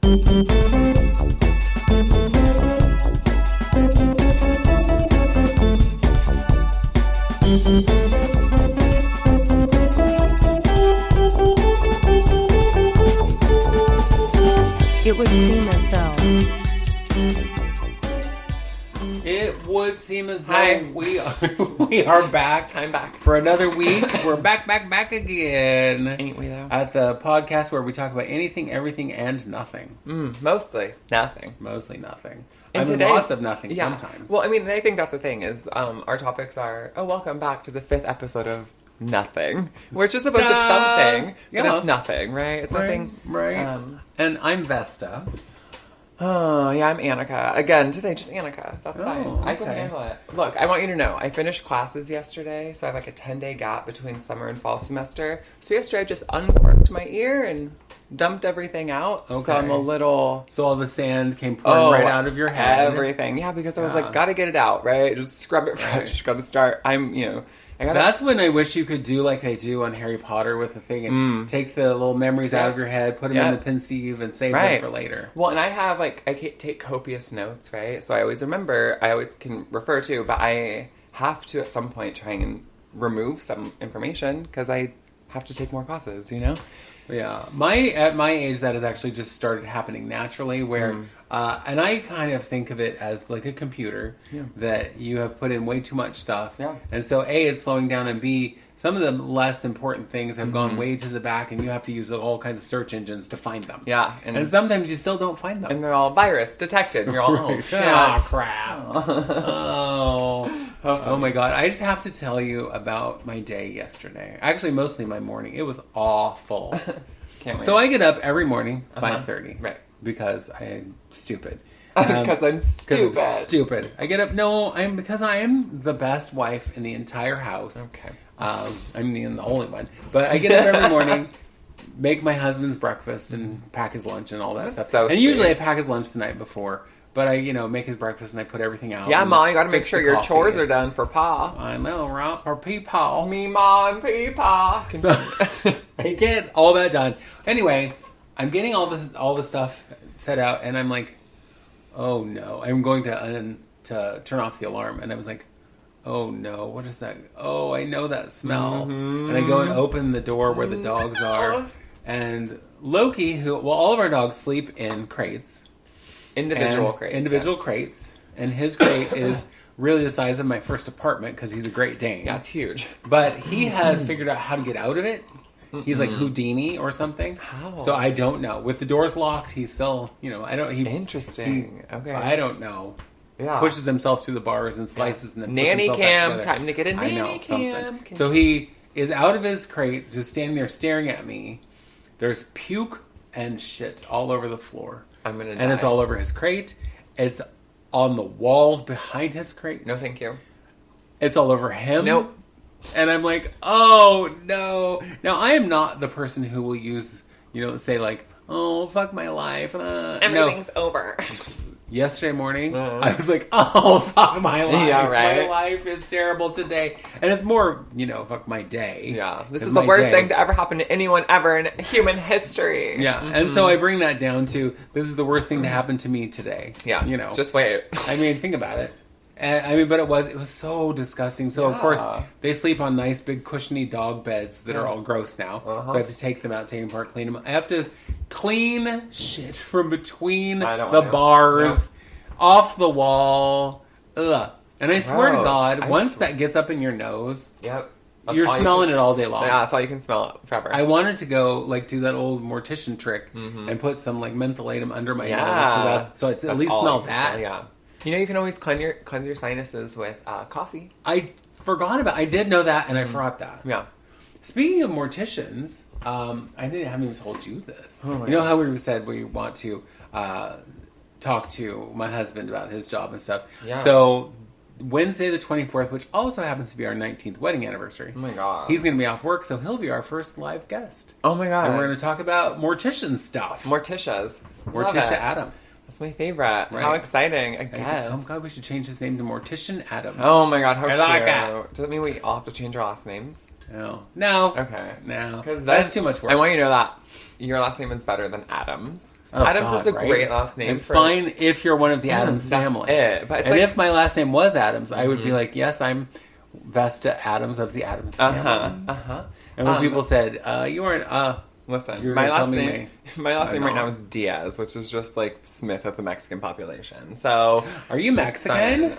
It would seem as though. It would seem as though we are back. I'm back for another week. We're back again. Ain't we though? At the podcast where we talk about anything, everything, and nothing. Mostly nothing. Mostly nothing. And today, lots of nothing sometimes. Well, I mean, I think that's the thing is our topics are, welcome back to the 5th episode of Nothing, which is a bunch of something, but it's nothing, right? It's nothing. Right. And I'm Vesta. Oh, yeah, I'm Annika. Again, today, just Annika. That's fine. Okay. I can handle it. Look, I want you to know, I finished classes yesterday, so I have like a 10-day gap between summer and fall semester. So yesterday I just uncorked my ear and dumped everything out. Okay. So I'm a little... So all the sand came pouring right out of your head. Everything. Yeah, because I was like, gotta get it out, right? Just scrub it fresh. Gotta start. That's when I wish you could do like they do on Harry Potter with the thing and take the little memories out of your head, put them in the pensieve, and save them for later. Well, and I have I take copious notes, right? So I always remember, I always can refer to, but I have to at some point try and remove some information because I have to take more classes, you know? Yeah. At my age, that has actually just started happening naturally where, and I kind of think of it as like a computer that you have put in way too much stuff. Yeah. And so A, it's slowing down, and B, some of the less important things have gone way to the back and you have to use all kinds of search engines to find them. Yeah. And sometimes you still don't find them. And they're all virus detected. And you're all, oh, shit. Oh, crap. Oh my God. I just have to tell you about my day yesterday. Actually, mostly my morning. It was awful. Can't wait. So I get up every morning, 5:30. Right. Because I'm stupid. Because I'm stupid. I get up, because I am the best wife in the entire house. Okay. I'm the only one. But I get up every morning, make my husband's breakfast and pack his lunch and all that stuff. So and usually I pack his lunch the night before. But I, make his breakfast and I put everything out. Yeah, Ma, you gotta make sure your chores are done for Pa. I know, right? Or Pee-Paw. Me, Ma, and Pee-Paw. So, I get all that done. Anyway, I'm getting all this stuff set out, and I'm like, oh no. I'm going to turn off the alarm. And I was like, oh no, what is that? Oh, I know that smell. And I go and open the door where the dogs are. And Loki, all of our dogs sleep in crates. Individual crates. And his crate is really the size of my first apartment because he's a Great Dane. Yeah, it's huge. But he has figured out how to get out of it. He's like Houdini or something. How? So I don't know. With the doors locked, he's still, Interesting. Okay. I don't know. Yeah. Pushes himself through the bars and slices and then nanny puts himself cam. back together. Time to get a nanny cam. Something. So he is out of his crate, just standing there staring at me. There's puke and shit all over the floor. I'm gonna die. And it's all over his crate. It's on the walls behind his crate. No, thank you. It's all over him. Nope. And I'm like, oh no. Now I am not the person who will use, say like, oh fuck my life. Everything's over. Yesterday morning, I was like, oh fuck my life. Yeah, right. My life is terrible today. And it's more, fuck my day. Yeah. This is the worst thing to ever happen to anyone ever in human history. Yeah. And so I bring that down to, this is the worst thing to happen to me today. Yeah. Just wait. I mean, think about it. But it was so disgusting. So, of course, they sleep on nice, big, cushiony dog beds that are all gross now. So I have to take them out, take them apart, clean them. I have to clean shit from between the bars, off the wall. Ugh. And I swear to God, once that gets up in your nose, you're smelling it all day long. Yeah, that's all you can smell it forever. I wanted to go, do that old mortician trick and put some, mentholatum under my nose so it's at least smell that. Yeah. You can always cleanse your sinuses with coffee. I did know that, and I forgot that. Yeah. Speaking of morticians, I haven't even told you this. Oh you know how we said we want to talk to my husband about his job and stuff? Yeah. So Wednesday the 24th, which also happens to be our 19th wedding anniversary. Oh my God. He's going to be off work, so he'll be our first live guest. Oh my God. And we're going to talk about mortician stuff. Morticia Adams. That's my favorite. Right. How exciting. I guess. Oh God, we should change his name to Mortician Adams. Oh my God, how cute. Like that. Does that mean we all have to change our last names? No. Okay. No. Because that's too much work. I want you to know that your last name is better than Adams. Oh, Adams God, is a right? great last name. It's fine if you're one of the Adams that's family. it. But it's and like, if my last name was Adams, I would be like, yes, I'm Vesta Adams of the Adams family. And when people said, you weren't, listen, my last name right now is Diaz, which is just like Smith of the Mexican population. So, are you Mexican?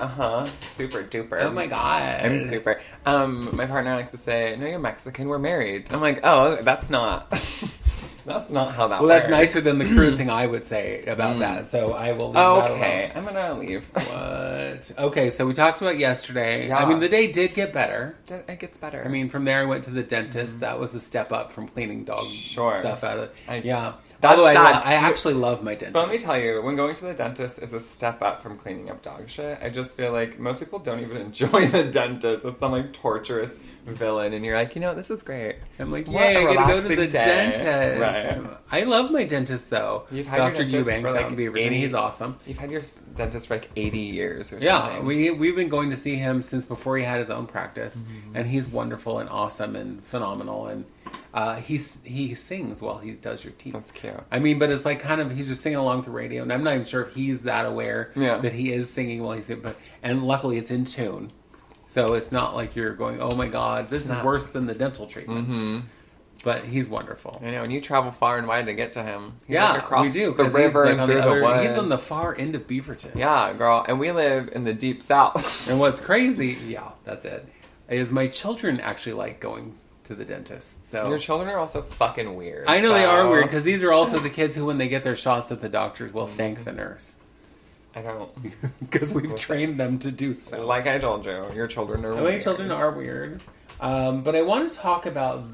Super duper. Oh my God. I'm super. My partner likes to say, "No, you're Mexican. We're married." I'm like, "Oh, that's not." That's not how that works. Well, that's nicer than the crude thing I would say about that, so I will leave that alone. Okay, I'm gonna leave. What? Okay, so we talked about yesterday. Yeah. I mean, the day did get better. It gets better. I mean, from there I went to the dentist. That was a step up from cleaning dog stuff out of it. Yeah. That's Although sad. I actually love my dentist. But let me tell you, when going to the dentist is a step up from cleaning up dog shit, I just feel like most people don't even enjoy the dentist. It's some like torturous villain, and you're like, this is great. I'm like, yay, I get to go to the dentist. Right. I love my dentist, though. You've had Dr. your dentist Eubanks for, like, out in Beaverton. He's awesome. You've had your dentist for like 80 years or something. Yeah, we've been going to see him since before he had his own practice, and he's wonderful and awesome and phenomenal, and he sings while he does your teeth. That's cute. I mean, but it's like kind of, he's just singing along the radio, and I'm not even sure if he's that aware that he is singing while he's singing, and luckily it's in tune. So it's not like you're going, oh my God, this is worse than the dental treatment. But he's wonderful. I know, and you travel far and wide to get to him. He's yeah, like across we do. the river and through the woods. He's on the far end of Beaverton. Yeah, girl. And we live in the deep south. And what's crazy, that's it, is my children actually like going to the dentist. So your children are also fucking weird. I know they are weird, because these are also the kids who, when they get their shots at the doctors, will thank the nurse. I don't. Because we've trained them to do so. Like I told you, your children are weird. My children are weird. But I want to talk about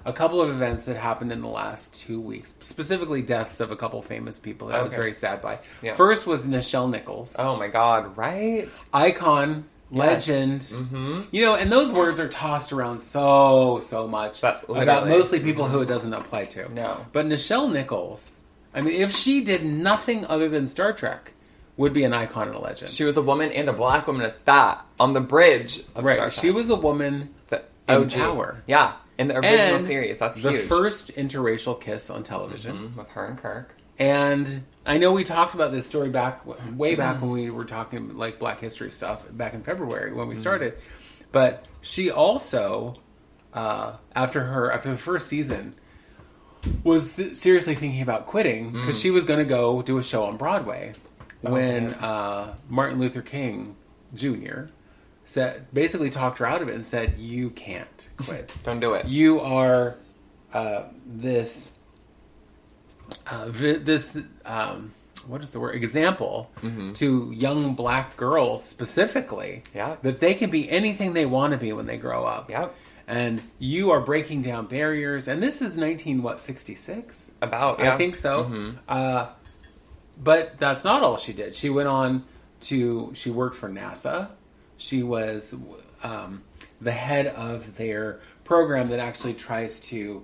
a couple of events that happened in the last 2 weeks, specifically deaths of a couple famous people that I was very sad by. Yeah. First was Nichelle Nichols. Oh my God, right? Icon, legend. And those words are tossed around so much about mostly people who it doesn't apply to. No. But Nichelle Nichols, I mean, if she did nothing other than Star Trek, would be an icon and a legend. She was a woman and a black woman at that, on the bridge of Star Trek. She was a woman in power. Yeah, in the original series. That's huge. The first interracial kiss on television. With her and Kirk. And I know we talked about this story way back when we were talking like Black History stuff back in February when we started. But she also, after the first season, was seriously thinking about quitting because she was going to go do a show on Broadway. When Martin Luther King Jr. basically talked her out of it and said, "You can't quit. Don't do it. You are this what is the word? Example to young black girls specifically that they can be anything they want to be when they grow up. Yep. And you are breaking down barriers. And this is 1966? About, I think so. But that's not all she did. She went on she worked for NASA. She was the head of their program that actually tries to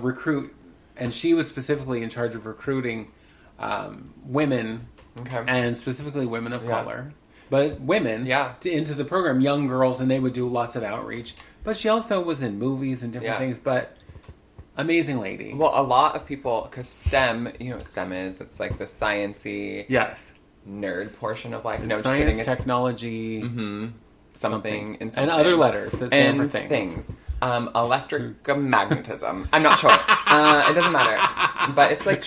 recruit. And she was specifically in charge of recruiting women, and specifically women of color. But women into the program, young girls, and they would do lots of outreach. But she also was in movies and different things. But amazing lady. Well, a lot of people, because STEM, you know what STEM is? It's like the sciencey, nerd portion of life. No, science, technology, something, and other letters that stand for things. Electromagnetism. I'm not sure. It doesn't matter. But it's like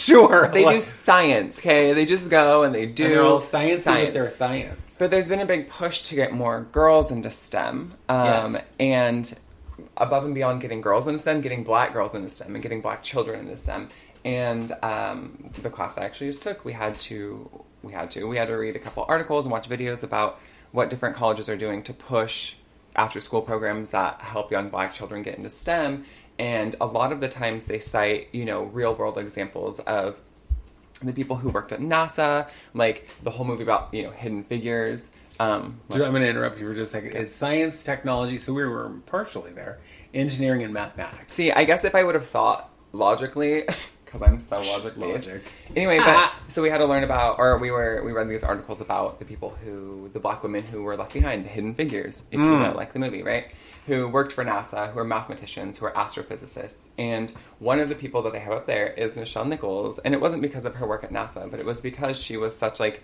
they do science. Okay, they just go and they do. And they're all science with their science. But there's been a big push to get more girls into STEM, and above and beyond getting girls into STEM, getting black girls into STEM, and getting black children into STEM. And the class I actually just took, we had to read a couple articles and watch videos about what different colleges are doing to push after-school programs that help young black children get into STEM. And a lot of the times they cite, real-world examples of the people who worked at NASA, like the whole movie about, Hidden Figures. I'm going to interrupt you for just a second. It's science, technology, so we were partially there. Engineering and mathematics. See, I guess if I would have thought logically, because I'm so logic-based. Anyway, but so we had to learn about, or we read these articles about the black women who were left behind, the Hidden Figures, if you know, like the movie, right? who worked for NASA, who are mathematicians, who are astrophysicists. And one of the people that they have up there is Nichelle Nichols. And it wasn't because of her work at NASA, but it was because she was such, like,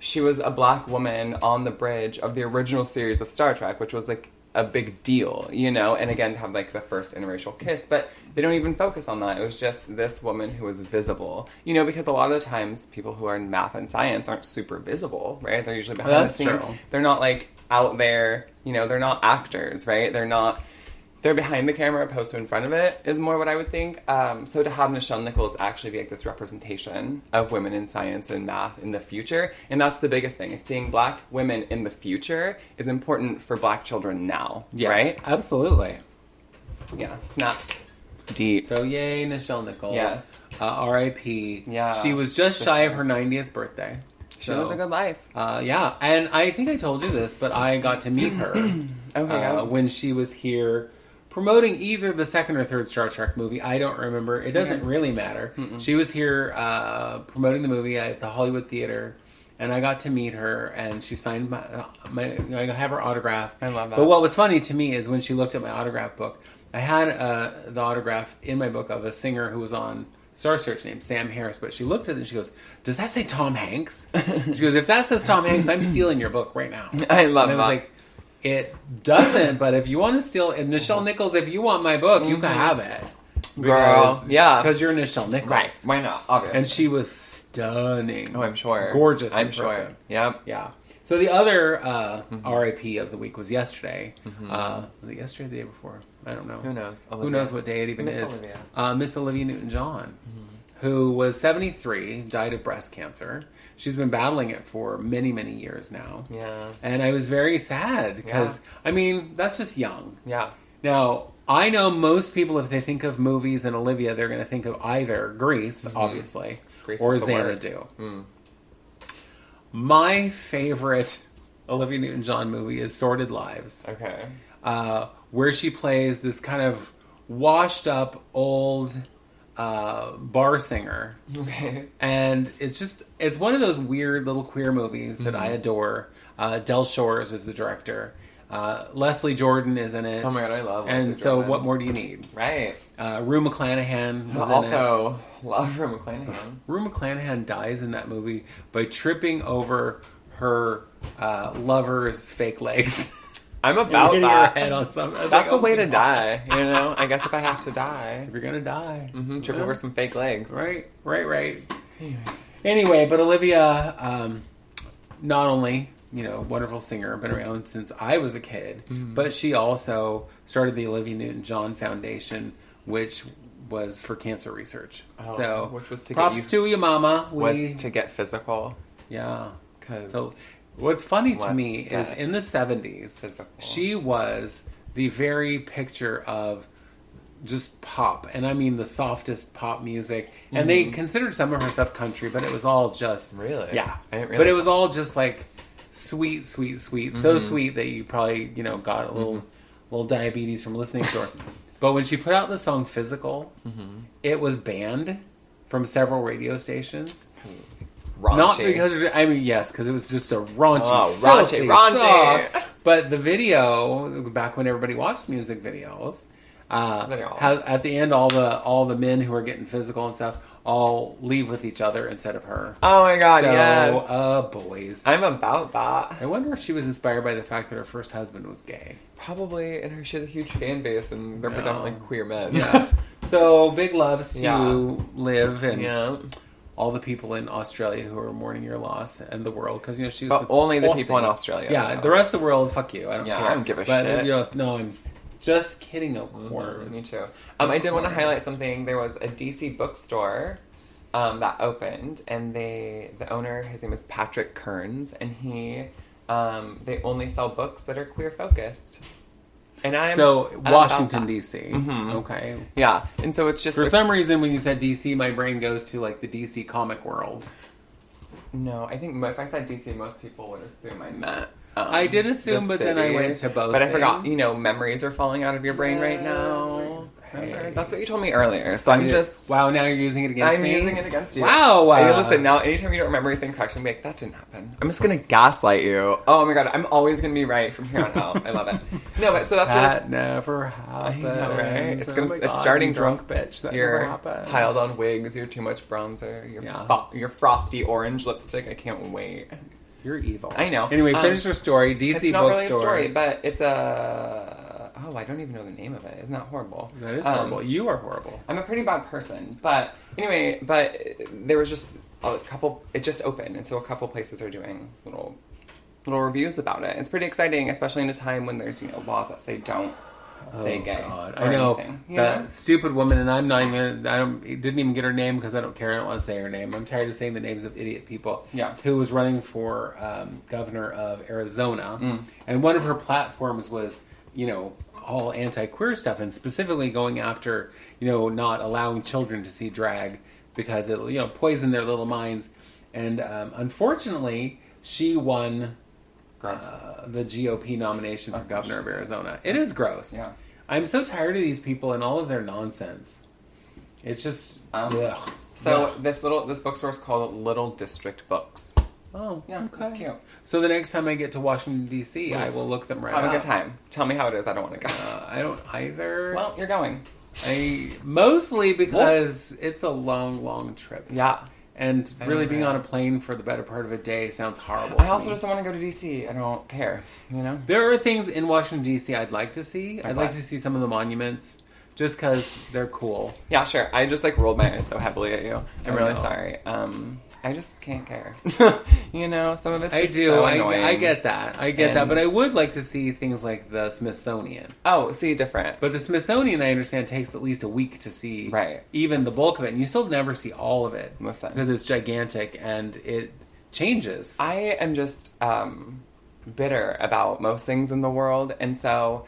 she was a black woman on the bridge of the original series of Star Trek, which was, like, a big deal, you know? And again, to have, like, the first interracial kiss. But they don't even focus on that. It was just this woman who was visible. You know, because a lot of times people who are in math and science aren't super visible, right? They're usually behind the scenes. True. They're not, like, out there, you know, they're not actors, right? They're behind the camera opposed to in front of it, is more what I would think. So to have Nichelle Nichols actually be like this representation of women in science and math in the future, and that's the biggest thing, is seeing black women in the future is important for black children now, yes, right? Absolutely. Yeah, snaps deep. So yay, Nichelle Nichols. Yes. R.I.P. Yeah. She was just shy of her 90th birthday. She lived a good life. Yeah, and I think I told you this, but I got to meet her when she was here promoting either the second or third Star Trek movie. I don't remember. It doesn't really matter. Mm-mm. She was here promoting the movie at the Hollywood Theater, and I got to meet her, and she signed I have her autograph. I love that. But what was funny to me is when she looked at my autograph book, I had the autograph in my book of a singer who was on Star Search named Sam Harris, but she looked at it and she goes, "Does that say Tom Hanks?" She goes, "If that says Tom Hanks, I'm stealing your book right now." I love that. I was like, it doesn't, but if you want to steal, Nichelle Nichols, if you want my book, you can have it. Girl, yeah. Because you're Nichelle Nichols. Right, why not? Obviously. And she was stunning. Oh, I'm sure. Gorgeous I'm in sure. person. Yep. Yeah. So the other RIP of the week was yesterday. Was it yesterday or the day before? I don't know. Who knows? Olivia. Who knows what day it even is? Olivia. Miss Olivia Newton-John, who was 73, died of breast cancer. She's been battling it for many, many years now. Yeah. And I was very sad because, I mean, that's just young. Yeah. Now, I know most people, if they think of movies and Olivia, they're going to think of either Grease, obviously, Grease or Xanadu. My favorite Olivia Newton-John movie is Sordid Lives. Okay. Where she plays this kind of washed up old bar singer. Okay. And it's one of those weird little queer movies that I adore. Del Shores is the director. Leslie Jordan is in it. Oh my god, I love Leslie And so Jordan. what more do you need? Right. Rue McClanahan was also love Rue McClanahan. Rue McClanahan dies in that movie by tripping over her lover's fake legs. I'm about hitting that. Her head on something. That's a way to die, you know? I guess if I have to die. If you're gonna die. Trip over some fake legs. Right. Anyway, but Olivia, not only, wonderful singer, been around since I was a kid, but she also started the Olivia Newton-John Foundation, which was for cancer research. Which was to props to you, mama. Was to get physical. Yeah. So what's funny to me is in the 70s, physical. She was the very picture of just pop. And I mean the softest pop music. And they considered some of her stuff country, but it was all just... Really? Yeah. I didn't realize but it was all just like sweet. So sweet that you probably, got a little diabetes from listening to her. But when she put out the song Physical, it was banned from several radio stations. Raunchy. Not because yes, because it was just a raunchy song. But the video, back when everybody watched music videos, at the end all the men who are getting physical and stuff all leave with each other instead of her. Oh my god, yes. Boys. I'm about that. I wonder if she was inspired by the fact that her first husband was gay. Probably, and she has a huge fan base, and they're predominantly queer men. Yeah. So big loves to Liv and all the people in Australia who are mourning your loss and the world, because she's only the people in Australia. Yeah, the rest of the world, fuck you. I don't care. I don't give a shit. No, I'm just kidding. Of course. Me too. I did want to highlight something. There was a DC bookstore that opened, and the owner, his name is Patrick Kearns, and he they only sell books that are queer focused. And Washington D.C. Okay. Yeah, and so it's just for some reason when you said D.C., my brain goes to like the D.C. comic world. No, I think if I said D.C., most people would assume I meant. I did assume, but then I went to both. But I forgot. Memories are falling out of your brain right now. Remember? That's what you told me earlier. So I'm just... Wow, now you're using it against me? I'm using it against you. Wow. Listen, now anytime you don't remember anything correct, I'm like, that didn't happen. I'm just going to gaslight you. Oh my god, I'm always going to be right from here on out. I love it. No, but so that's that never happened. I know, right? It's starting drunk bitch. That never happened. Piled on wigs, you're too much bronzer, your frosty orange lipstick. I can't wait. You're evil. I know. Anyway, finish your story. DC it's not book really a story, but it's a... Oh, I don't even know the name of it. Isn't that horrible? That is horrible. You are horrible. I'm a pretty bad person. But anyway, there was just a couple... It just opened, and so a couple places are doing little reviews about it. It's pretty exciting, especially in a time when there's, laws that say don't say gay. God. I know. Anything, that stupid woman, and I'm not even... didn't even get her name because I don't care. I don't want to say her name. I'm tired of saying the names of idiot people. Yeah. Who was running for governor of Arizona. And one of her platforms was, all anti-queer stuff, and specifically going after, not allowing children to see drag because it'll, poison their little minds. And unfortunately, she won the GOP nomination for governor of Arizona. It is gross. Yeah. I'm so tired of these people and all of their nonsense. It's just... ugh. So this bookstore is called Little District Books. Oh, yeah, okay. That's cute. So the next time I get to Washington, D.C., I will look them right up. Have a good time. Tell me how it is. I don't want to go. I don't either. Well, you're going. Mostly because it's a long, long trip. Yeah. And really being on a plane for the better part of a day sounds horrible. I also just don't want to go to D.C. I don't care, There are things in Washington, D.C. I'd like to see. I'd like to see some of the monuments just because they're cool. Yeah, sure. I just rolled my eyes so heavily at you. I'm really sorry. I just can't care. Some of it's just so annoying. I get that. But I would like to see things like the Smithsonian. Oh, see, different. But the Smithsonian, I understand, takes at least a week to see. Right. Even the bulk of it. And you still never see all of it. Listen. Because it's gigantic and it changes. I am just bitter about most things in the world. And so...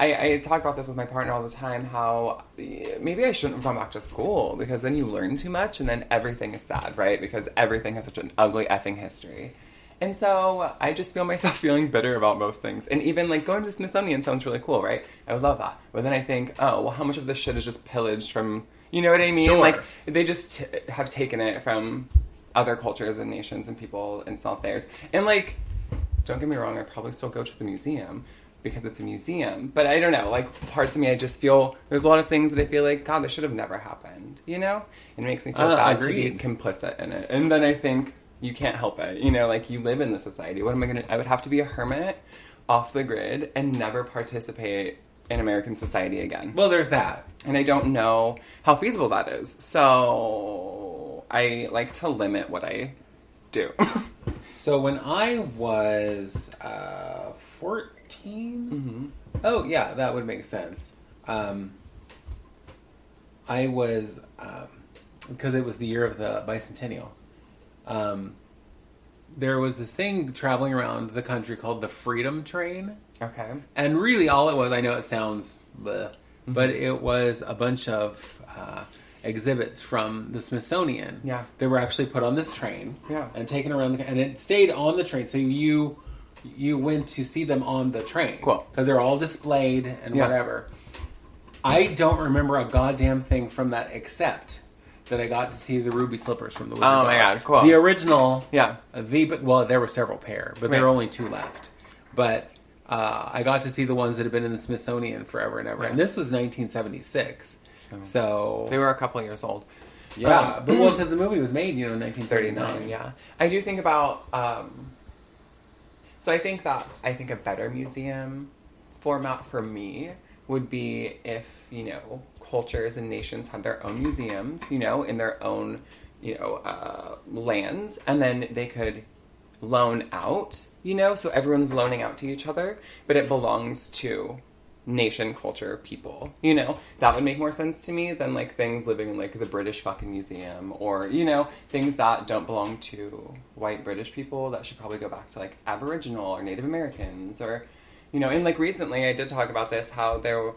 I talk about this with my partner all the time, how maybe I shouldn't have gone back to school because then you learn too much and then everything is sad, right? Because everything has such an ugly effing history. And so I just feel myself feeling bitter about most things. And even going to the Smithsonian sounds really cool, right? I would love that. But then I think, oh, well, how much of this shit is just pillaged from, you know what I mean? Sure. They just have taken it from other cultures and nations and people and it's not theirs. And don't get me wrong, I probably still go to the museum because it's a museum. But I don't know, parts of me, I just feel, there's a lot of things that I feel God, this should have never happened, It makes me feel bad to be complicit in it. And then I think, you can't help it, you live in this society. What am I would have to be a hermit, off the grid, and never participate in American society again. Well, there's that. And I don't know how feasible that is. So, I like to limit what I do. So when I was 14... Mm-hmm. Oh, yeah, that would make sense. I was... because it was the year of the bicentennial. There was this thing traveling around the country called the Freedom Train. Okay. And really all it was, I know it sounds bleh, but it was a bunch of... exhibits from the Smithsonian. Yeah. They were actually put on this train. Yeah. And taken around and it stayed on the train. So you went to see them on the train. Cool. Because they're all displayed and whatever. I don't remember a goddamn thing from that except that I got to see the ruby slippers from the Wizard of Oh my Oz. god, cool. The original. Yeah. Well, there were several pair, but there were only 2 left. But I got to see the ones that had been in the Smithsonian forever and ever. Yeah. And this was 1976. So they were a couple years old. Yeah, but because the movie was made, in 1939. Yeah, I do think about. So I think a better museum format for me would be if cultures and nations had their own museums, in their own lands, and then they could loan out, so everyone's loaning out to each other, but it belongs to nation, culture, people, that would make more sense to me than things living in the British fucking museum or things that don't belong to white British people that should probably go back to Aboriginal or Native Americans or and recently I did talk about this, how there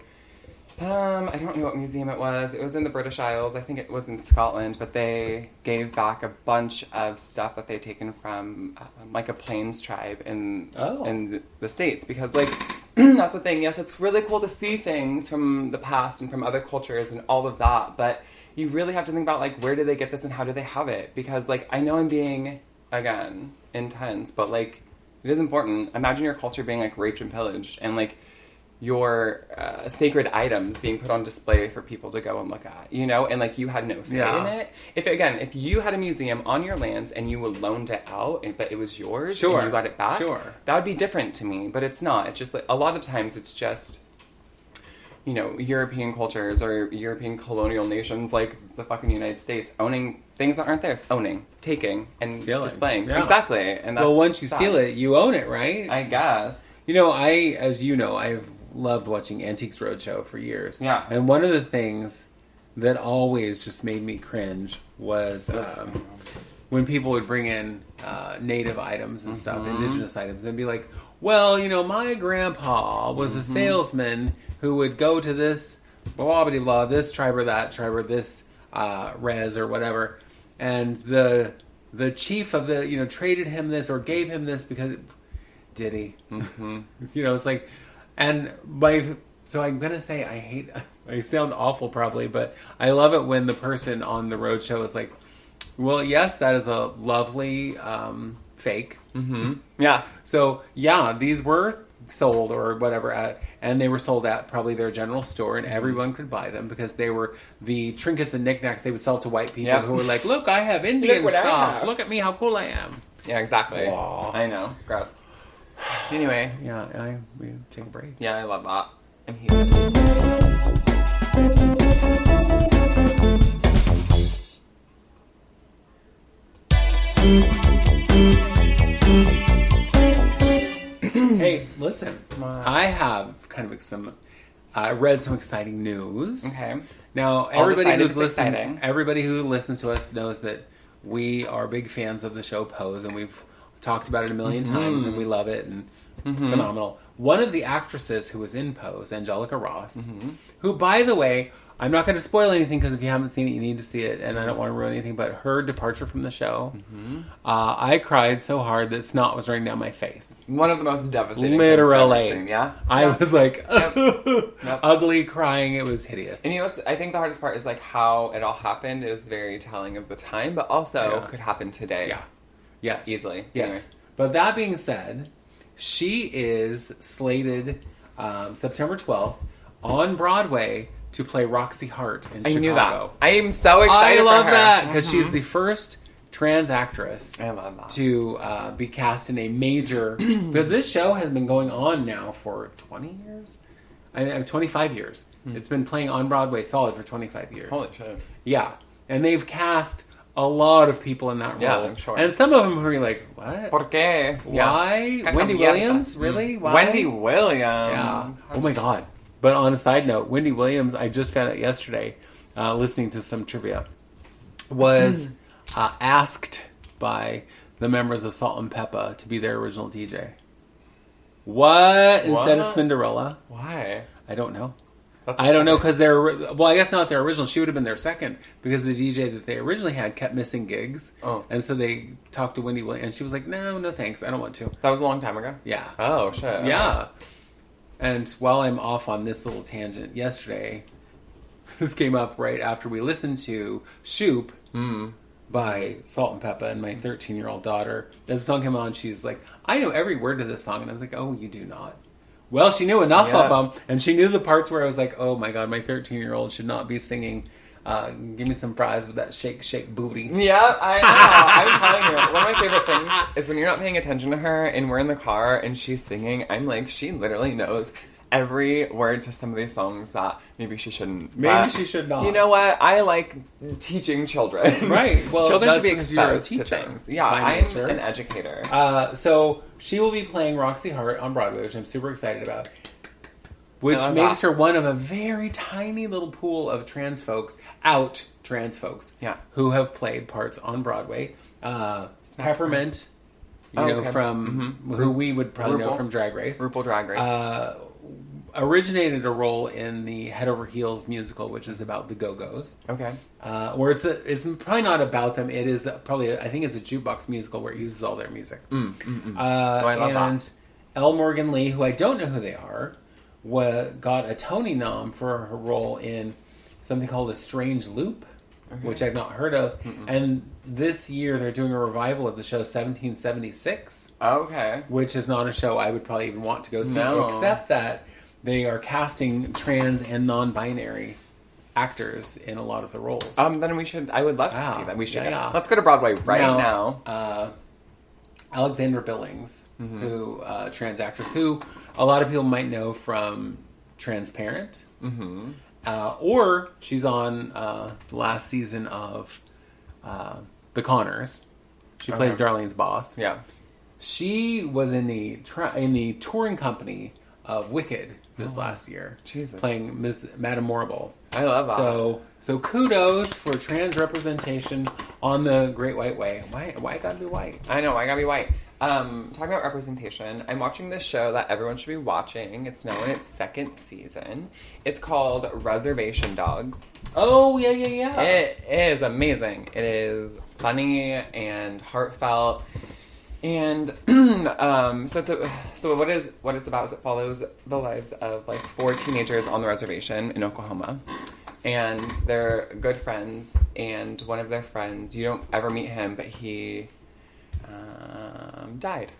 I don't know what museum it was in the British Isles, I think it was in Scotland, but they gave back a bunch of stuff that they'd taken from a Plains tribe in the States because That's the thing. Yes, it's really cool to see things from the past and from other cultures and all of that. But you really have to think about, like, where do they get this and how do they have it? Because, like, I know I'm being, again, intense, but, like, it is important. Imagine your culture being, like, raped and pillaged and, like, your sacred items being put on display for people to go and look at, you know? And, like, you had no say in it. If you had a museum on your lands and you loaned it out, but it was yours and you got it back, that would be different to me. But it's not. It's just, like, a lot of times it's just, you know, European cultures or European colonial nations like the fucking United States owning things that aren't theirs. Owning, taking, and displaying. Yeah. Exactly. And that's once you steal it, you own it, right? I guess. You know, as you know, I've loved watching Antiques Roadshow for years. Yeah. And one of the things that always just made me cringe was when people would bring in native items and stuff, indigenous items, and be like, well, you know, my grandpa was a salesman who would go to this blah, blah, blah, this tribe or that tribe or this res or whatever, and the chief of the, you know, traded him this or gave him this because... Did he? Mm-hmm. You know, it's like... And so I'm going to say I sound awful probably, but I love it when the person on the roadshow is like, well, yes, that is a lovely fake. Mm-hmm. Yeah. So, yeah, these were sold or whatever and they were sold at probably their general store and everyone could buy them because they were the trinkets and knickknacks they would sell to white people who were like, look, I have Indian stuff. Look at me, how cool I am. Yeah, exactly. Aww. I know. Gross. Anyway. Yeah, we take a break. Yeah, I love that. I'm here. Hey, listen. I have kind of read some exciting news. Okay. Now, everybody who listens to us knows that we are big fans of the show Pose, and we've talked about it a million times, and we love it, and phenomenal. One of the actresses who was in Pose, Angelica Ross, who, by the way, I'm not going to spoil anything because if you haven't seen it, you need to see it, and I don't want to ruin anything, but her departure from the show, I cried so hard that snot was running down my face. One of the most devastating literally things I've ever seen, yeah? I was like, ugly, crying, it was hideous. And you know I think the hardest part is like how it all happened. It was very telling of the time, but also could happen today. Yeah. Yes. Easily. Yes. Anyway. But that being said, she is slated September 12th on Broadway to play Roxy Hart in Chicago. I knew that. I am so excited for her. I love that because she's the first trans actress to be cast in a major... because this show has been going on now for 20 years? 25 years. It's been playing on Broadway solid for 25 years. Holy shit. Yeah. And they've cast... a lot of people in that role. Yeah, I'm sure. And some of them who are like, what? ¿Por qué? Why? Yeah. Wendy Williams? Really? Why? Wendy Williams. Yeah. Oh my God. But on a side note, Wendy Williams, I just found out yesterday, listening to some trivia, was asked by the members of Salt and Peppa to be their original DJ. What? Instead of Spinderella. Why? I don't know. I don't know because I guess not their original. She would have been their second because the DJ that they originally had kept missing gigs. Oh. And so they talked to Wendy Williams and she was like, no thanks. I don't want to. That was a long time ago? Yeah. Oh, shit. Yeah. And while I'm off on this little tangent, yesterday, this came up right after we listened to Shoop by Salt and Peppa and my 13-year-old daughter. As the song came on, she was like, I know every word to this song. And I was like, oh, you do not. Well, she knew enough of them, and she knew the parts where I was like, oh my God, my 13-year-old should not be singing Give Me Some Fries with that shake, shake booty. Yeah, I know. I'm telling you, one of my favorite things is when you're not paying attention to her and we're in the car and she's singing, I'm like, she literally knows every word to some of these songs that maybe she shouldn't. Maybe she should not. You know what? I like teaching children. Right. Well, children should be exposed to things. Yeah, I'm an educator. So she will be playing Roxy Hart on Broadway, which I'm super excited about. Which makes her one of a very tiny little pool of trans folks, who have played parts on Broadway. Peppermint, from who we would probably know from Drag Race. RuPaul Drag Race. Originated a role in the Head Over Heels musical, which is about the Go-Go's. Okay. Where it's probably not about them. It is probably, I think it's a jukebox musical where it uses all their music. I love that. L. Morgan Lee, who I don't know who they are, got a Tony nom for her role in something called A Strange Loop, which I've not heard of. And this year they're doing a revival of the show 1776. Okay. Which is not a show I would probably even want to go see, except that they are casting trans and non-binary actors in a lot of the roles. Then we should, I would love to see that. We should. Yeah. Let's go to Broadway now. Alexandra Billings, who trans actress, who a lot of people might know from Transparent, or she's on the last season of The Conners. She plays Darlene's boss. Yeah, she was in the touring company of Wicked this last year, playing Madame Morrible. I love that. So kudos for trans representation on the Great White Way. Why gotta be white? I know, why gotta be white? Talking about representation, I'm watching this show that everyone should be watching. It's now in its second season. It's called Reservation Dogs. Oh, yeah. It is amazing. It is funny and heartfelt. And so what it's about is it follows the lives of like 4 teenagers on the reservation in Oklahoma. And they're good friends, and one of their friends, you don't ever meet him, but he died.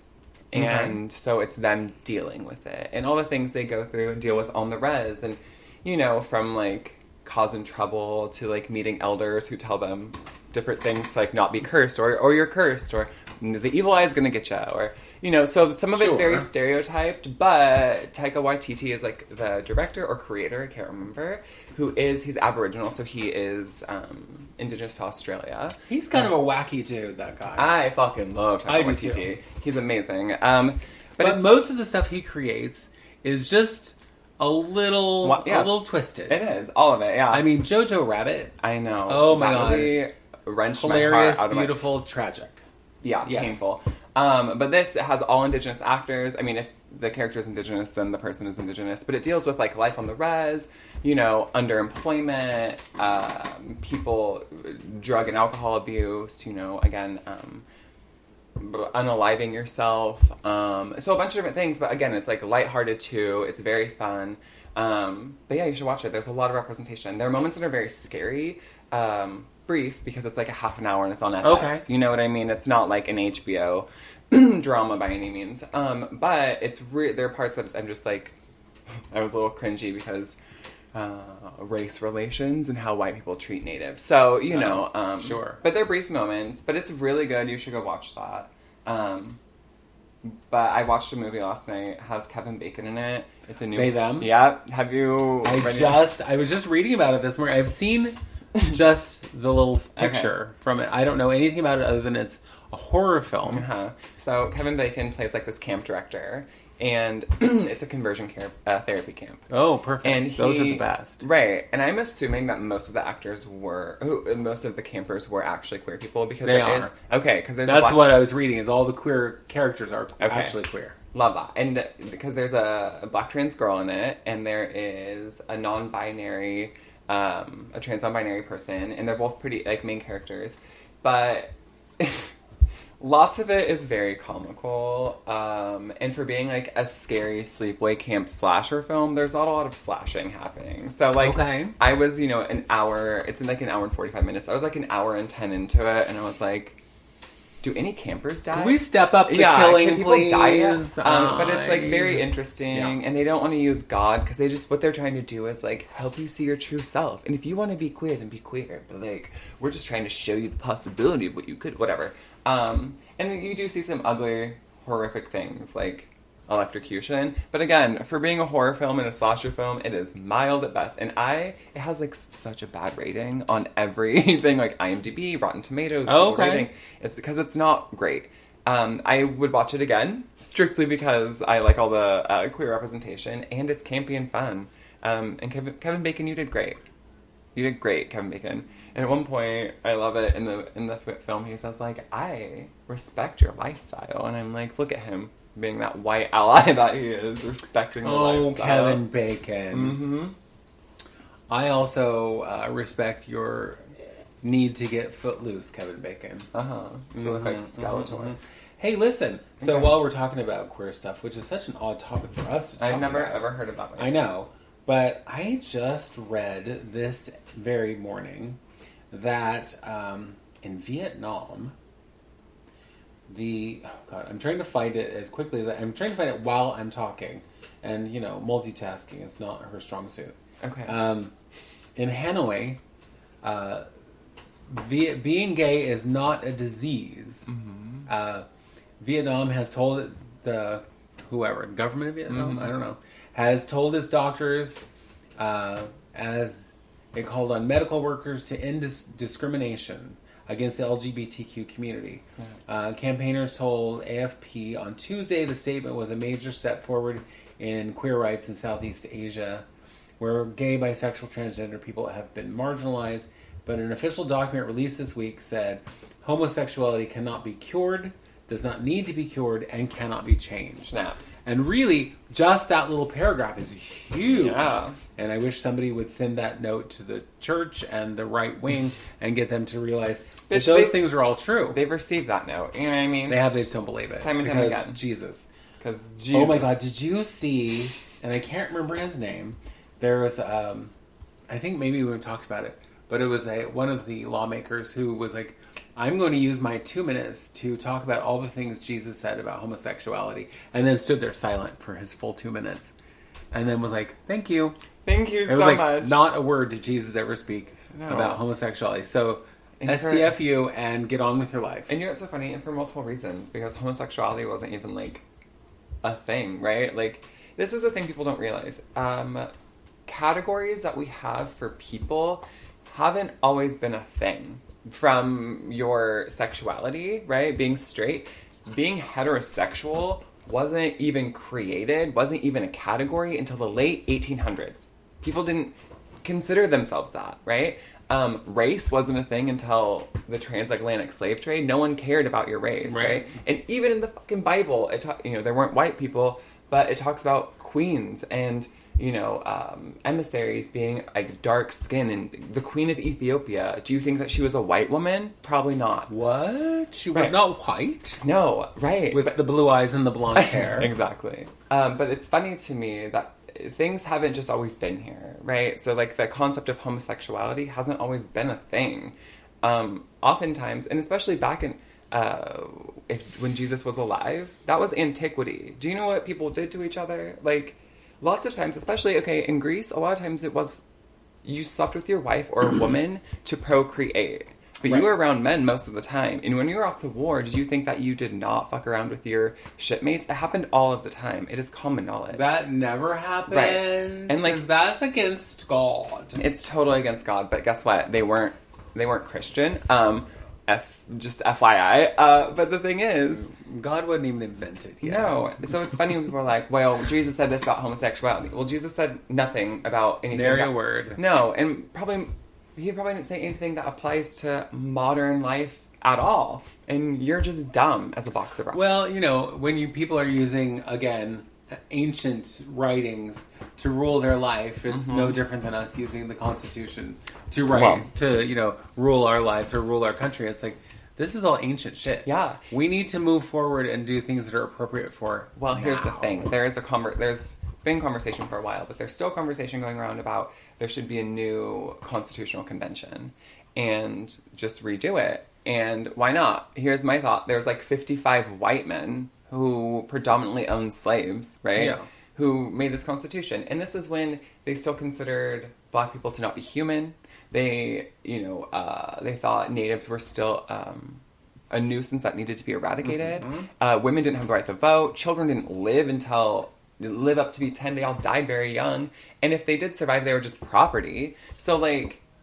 And so it's them dealing with it and all the things they go through and deal with on the res. And, you know, from like causing trouble to like meeting elders who tell them different things to like not be cursed or you're cursed or the evil eye is going to get you, or, you know, so some of it's very stereotyped, but Taika Waititi is like the director or creator, I can't remember, he's Aboriginal, so he is indigenous to Australia. He's kind of a wacky dude, that guy. I fucking love Taika Waititi. He's amazing. But most of the stuff he creates is just a little twisted. It is, all of it, yeah. I mean, Jojo Rabbit. I know. Oh my God. Really wrenched hilarious, my heart out of beautiful, tragic. Yeah, painful. But this has all indigenous actors. I mean, if the character is indigenous, then the person is indigenous. But it deals with like life on the res, you know, underemployment, people, drug and alcohol abuse, you know, again, unaliving yourself. So a bunch of different things. But again, it's like lighthearted too. It's very fun. But yeah, you should watch it. There's a lot of representation. There are moments that are very scary. Brief, because it's like a half an hour and it's on FX. Okay. You know what I mean? It's not like an HBO drama by any means. But it's there are parts that I'm just like, I was a little cringy because race relations and how white people treat natives. So, you know. Sure. But they're brief moments. But it's really good. You should go watch that. But I watched a movie last night. It has Kevin Bacon in it. It's a new... They, them? Yeah. Have you... I was just reading about it this morning. I've seen... just the little picture from it. I don't know anything about it other than it's a horror film. So Kevin Bacon plays like this camp director, and it's a conversion therapy camp. Oh, perfect. And those are the best. Right. And I'm assuming that most of the campers were actually queer people because they are. Because that's what I was reading. Is all the queer characters are actually queer. Love that. And because there's a black trans girl in it, and there is a non-binary. A trans non-binary person, and they're both pretty like main characters, but lots of it is very comical. And for being like a scary sleepaway camp slasher film, there's not a lot of slashing happening. So like, I was an hour. It's in like an hour and 45 minutes. I was like an hour and 10 into it, and I was like, do any campers die? Can we step up the killing, can people please? Die? But it's like very interesting, and they don't want to use God because what they're trying to do is like help you see your true self. And if you want to be queer, then be queer. But like, we're just trying to show you the possibility of what you could, whatever. And then you do see some ugly, horrific things like electrocution. But again, for being a horror film and a slasher film, it is mild at best. And it has like such a bad rating on everything, like IMDb, Rotten Tomatoes, rating. It's because it's not great. I would watch it again, strictly because I like all the queer representation, and it's campy and fun. And Kevin Bacon, you did great. You did great, Kevin Bacon. And at one point, I love it, in the film, he says like, I respect your lifestyle. And I'm like, look at him. Being that white ally that he is, respecting the lifestyle. Oh, Kevin Bacon. Mm-hmm. I also respect your need to get footloose, Kevin Bacon. To look like Skeletor. Hey, listen. So while we're talking about queer stuff, which is such an odd topic for us to talk about. I've never ever heard about it. I know. But I just read this very morning that in Vietnam, I'm trying to find it as quickly as I'm trying to find it while I'm talking. And, multitasking is not her strong suit. Okay. In Hanoi, being gay is not a disease. Mm-hmm. Vietnam has told government of Vietnam, mm-hmm. I don't know, has told its doctors, as it called on medical workers to end discrimination against the LGBTQ community. Campaigners told AFP on Tuesday the statement was a major step forward in queer rights in Southeast Asia, where gay, bisexual, transgender people have been marginalized. But an official document released this week said homosexuality cannot be cured, does not need to be cured, and cannot be changed. Snaps. And really, just that little paragraph is huge. Yeah. And I wish somebody would send that note to the church and the right wing and get them to realize that those things are all true. They've received that note. You know what I mean? They have. They just don't believe it. Time and time again. Jesus. Because Jesus. Oh my God, did you see, and I can't remember his name, there was, I think maybe we talked about it, but it was one of the lawmakers who was like, I'm going to use my 2 minutes to talk about all the things Jesus said about homosexuality, and then stood there silent for his full 2 minutes, and then was like, thank you. Thank you so much. Not a word did Jesus ever speak about homosexuality. So, STFU and get on with your life. And it's so funny, and for multiple reasons, because homosexuality wasn't even, a thing, right? This is a thing people don't realize. Categories that we have for people haven't always been a thing. From your sexuality, right? Being straight, being heterosexual wasn't even created, wasn't even a category until the late 1800s. People didn't consider themselves that, right? Race wasn't a thing until the transatlantic slave trade. No one cared about your race, right? And even in the fucking Bible, there weren't white people, but it talks about queens and emissaries being dark skin, and the Queen of Ethiopia. Do you think that she was a white woman? Probably not. What? She was not white? No, right. With the blue eyes and the blonde hair. Exactly. But it's funny to me that things haven't just always been here, right? So the concept of homosexuality hasn't always been a thing. Oftentimes, and especially back in when Jesus was alive, that was antiquity. Do you know what people did to each other? Lots of times, especially, in Greece, a lot of times it was you slept with your wife or a woman to procreate. But you were around men most of the time. And when you were off the war, did you think that you did not fuck around with your shipmates? It happened all of the time. It is common knowledge. That never happened. Right. And that's against God. It's totally against God. But guess what? They weren't Christian. Just FYI. But the thing is, God wasn't even invented yet. No. So it's funny when people are like, well, Jesus said this about homosexuality. Well, Jesus said nothing about anything. Nary a word. No. And he probably didn't say anything that applies to modern life at all. And you're just dumb as a box of rocks. Well, when people are using, again, ancient writings to rule their life, it's no different than us using the Constitution to rule our lives or rule our country. It's this is all ancient shit. Yeah. We need to move forward and do things that are appropriate for here's the thing. There's been conversation for a while, but there's still conversation going around about there should be a new constitutional convention and just redo it. And why not? Here's my thought. There's 55 white men who predominantly owned slaves, right? Yeah. Who made this constitution. And this is when they still considered black people to not be human. They, they thought natives were still a nuisance that needed to be eradicated. Mm-hmm. Women didn't have the right to vote. Children didn't live up to be 10. They all died very young. And if they did survive, they were just property. So,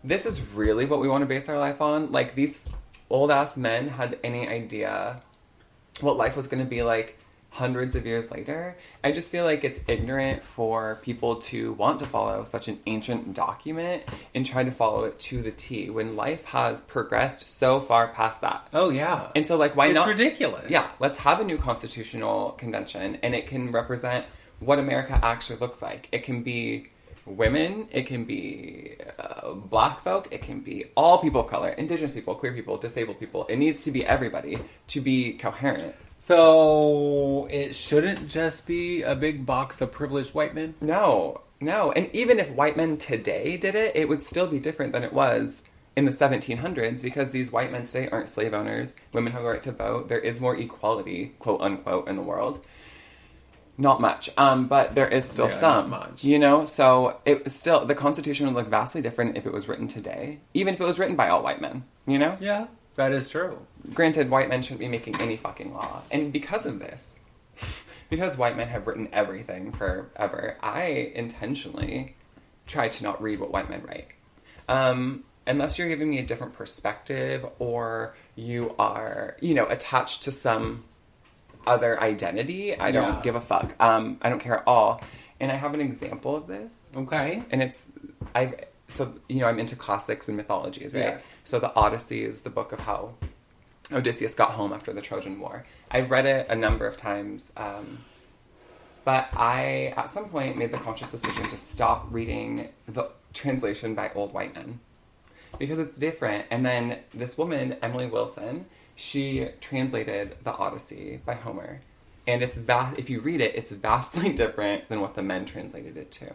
this is really what we want to base our life on. These old-ass men had any idea what life was going to be like hundreds of years later. I just feel like it's ignorant for people to want to follow such an ancient document and try to follow it to the T when life has progressed so far past that. Oh, yeah. And so, why not? It's ridiculous. Yeah, let's have a new constitutional convention, and it can represent what America actually looks like. It can be women, it can be black folk, it can be all people of color, indigenous people, queer people, disabled people. It needs to be everybody to be coherent. So it shouldn't just be a big box of privileged white men? No. And even if white men today did it, it would still be different than it was in the 1700s because these white men today aren't slave owners. Women have the right to vote. There is more equality, quote unquote, in the world. Not much, but there is still some, not much. You know? So it was still, the Constitution would look vastly different if it was written today, even if it was written by all white men, you know? Yeah, that is true. Granted, white men shouldn't be making any fucking law. And because of this, because white men have written everything forever, I intentionally try to not read what white men write. Unless you're giving me a different perspective or you are, you know, attached to some other identity, I don't give a fuck. I don't care at all. And I have an example of this. Okay. And so, you know, I'm into classics and mythologies, right? Yes. So the Odyssey is the book of how Odysseus got home after the Trojan War. I've read it a number of times, but I, at some point, made the conscious decision to stop reading the translation by old white men. Because it's different. And then this woman, Emily Wilson, she translated the Odyssey by Homer. And if you read it, it's vastly different than what the men translated it to.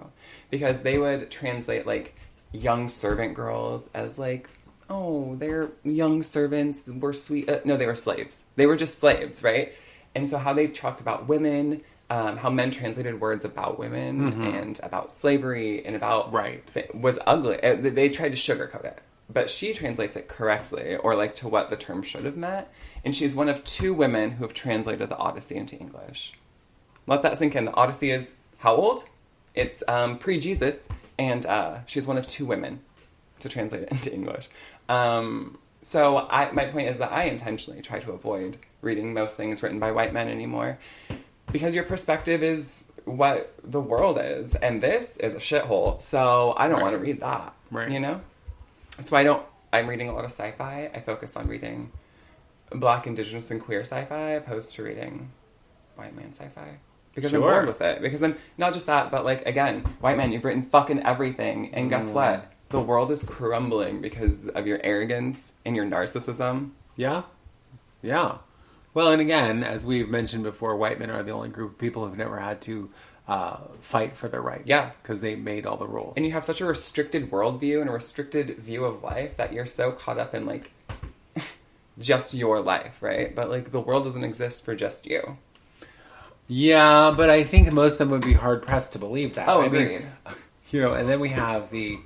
Because they would translate, like, young servant girls as, like, oh, they're young servants, were sweet. No, they were slaves. They were just slaves, right? And so how they talked about women, how men translated words about women and about slavery and about... Right. Was ugly. They tried to sugarcoat it. But she translates it correctly, or like to what the term should have meant. And she's one of 2 women who have translated the Odyssey into English. Let that sink in. The Odyssey is how old? It's pre-Jesus, and she's one of 2 women to translate it into English. So my point is that I intentionally try to avoid reading most things written by white men anymore, because your perspective is what the world is, and this is a shithole. So I don't want to read that. Right. You know. That's why I'm reading a lot of sci-fi. I focus on reading Black, Indigenous, and queer sci-fi opposed to reading white man sci-fi. Because I'm bored with it. Because I'm, not just that, but like, again, white man, you've written fucking everything. And guess what? The world is crumbling because of your arrogance and your narcissism. Yeah. Yeah. Well, and again, as we've mentioned before, white men are the only group of people who've never had to fight for their rights. Yeah. Because they made all the rules. And you have such a restricted worldview and a restricted view of life that you're so caught up in, like, just your life, right? But, like, the world doesn't exist for just you. Yeah, but I think most of them would be hard-pressed to believe that. Oh, agreed. You know, and then we have the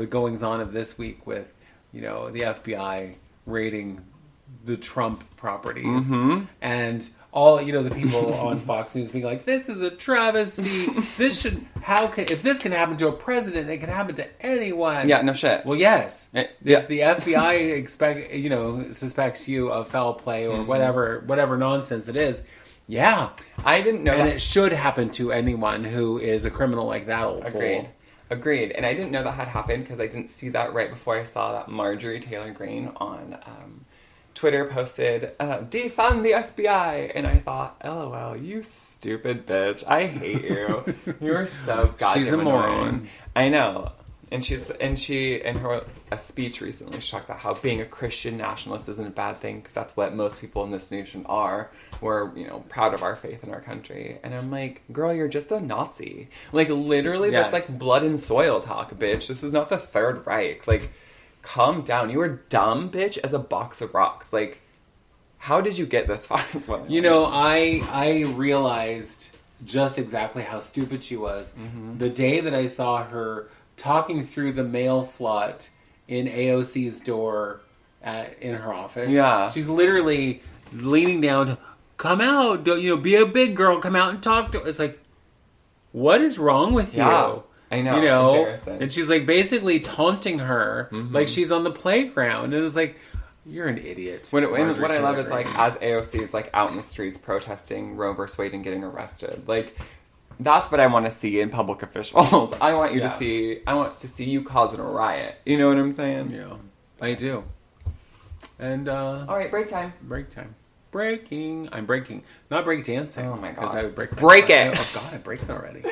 goings-on of this week with, you know, the FBI raiding the Trump properties. And... all, you know, the people on Fox News being like, this is a travesty. If this can happen to a president, it can happen to anyone. Yeah, no shit. Well, yes. If the FBI suspects you of foul play or whatever nonsense it is, yeah. I didn't know that. And it should happen to anyone who is a criminal like that old fool. Agreed. And I didn't know that had happened because I didn't see that right before I saw that Marjorie Taylor Greene on Twitter posted, defund the FBI, and I thought, LOL, you stupid bitch. I hate you. You're so goddamn She's a moron. I know. And she in her a speech recently, she talked about how being a Christian nationalist isn't a bad thing, because that's what most people in this nation are. We're, you know, proud of our faith in our country. And I'm like, girl, you're just a Nazi. Like, literally, yes. That's like blood and soil talk, bitch. This is not the Third Reich. Like, calm down. You are dumb, bitch, as a box of rocks. Like, how did you get this far? You know, I realized just exactly how stupid she was the day that I saw her talking through the mail slot in AOC's door in her office. Yeah. She's literally leaning down to, come out, be a big girl, come out and talk to her. It's like, what is wrong with you? I know. You know, embarrassing. and she's like basically taunting her like she's on the playground, and it's like, you're an idiot. What I love is, like, as AOC is, like, out in the streets protesting Roe vs. Wade and getting arrested, like, that's what I want to see in public officials. I want to see you causing a riot. You know what I'm saying? Yeah, I do. And all right, break time. Breaking. I'm breaking. Not break dancing. Oh my god. Because I would break. Break it. Oh god, I'm breaking already.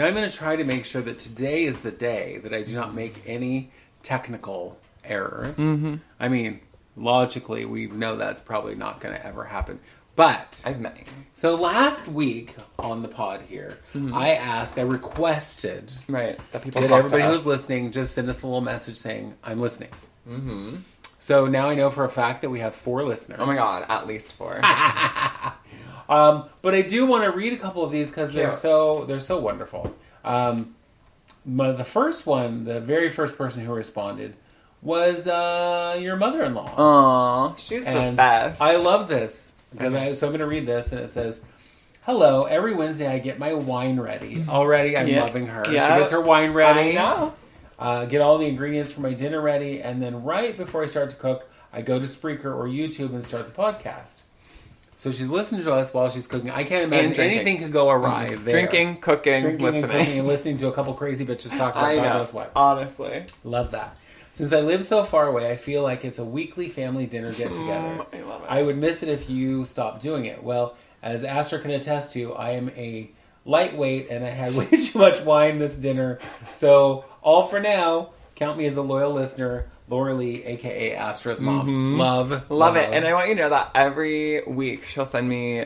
I'm going to try to make sure that today is the day that I do not make any technical errors. Mm-hmm. I mean, logically, we know that's probably not going to ever happen. But, I've met you. So last week on the pod here, I requested that people that everybody who's listening just send us a little message saying, I'm listening. Mm-hmm. So now I know for a fact that we have 4 listeners. Oh my God, at least 4. But I do want to read a couple of these because they're so wonderful. The first one, the very first person who responded was your mother-in-law. Aww, she's the best. I love this. So I'm going to read this, and it says, hello, every Wednesday I get my wine ready. Already, I'm loving her. She gets her wine ready. I know. Get all the ingredients for my dinner ready, and then right before I start to cook, I go to Spreaker or YouTube and start the podcast. So she's listening to us while she's cooking. I can't imagine anything could go awry there. Drinking, cooking, listening. And listening to a couple crazy bitches talk about God knows what. Honestly. Love that. Since I live so far away, I feel like it's a weekly family dinner get-together. I love it. I would miss it if you stopped doing it. Well, as Astor can attest to, I am a lightweight and I had way too much wine this dinner. So, all for now, count me as a loyal listener. Laura Lee, a.k.a. Astra's mom. Mm-hmm. Love it. And I want you to know that every week she'll send me...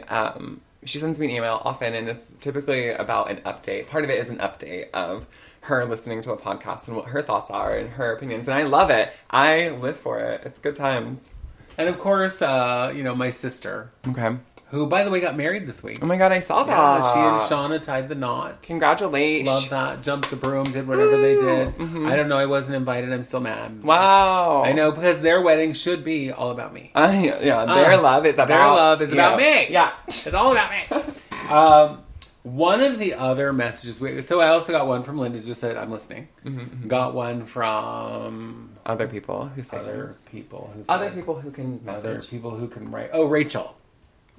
she sends me an email often, and it's typically about an update. Part of it is an update of her listening to the podcast and what her thoughts are and her opinions. And I love it. I live for it. It's good times. And of course, my sister. Okay. Who, by the way, got married this week. Oh my God, I saw that. She and Shauna tied the knot. Congratulations. Love that. Jumped the broom, did whatever they did. Mm-hmm. I don't know. I wasn't invited. I'm still mad. Wow. I know, because their wedding should be all about me. Their love is about me. Yeah. It's all about me. One of the other messages... So I also got one from Linda, just said, I'm listening. Mm-hmm. Got one from... Other people who say Other people who can message. Other people who can write. Oh, Rachel.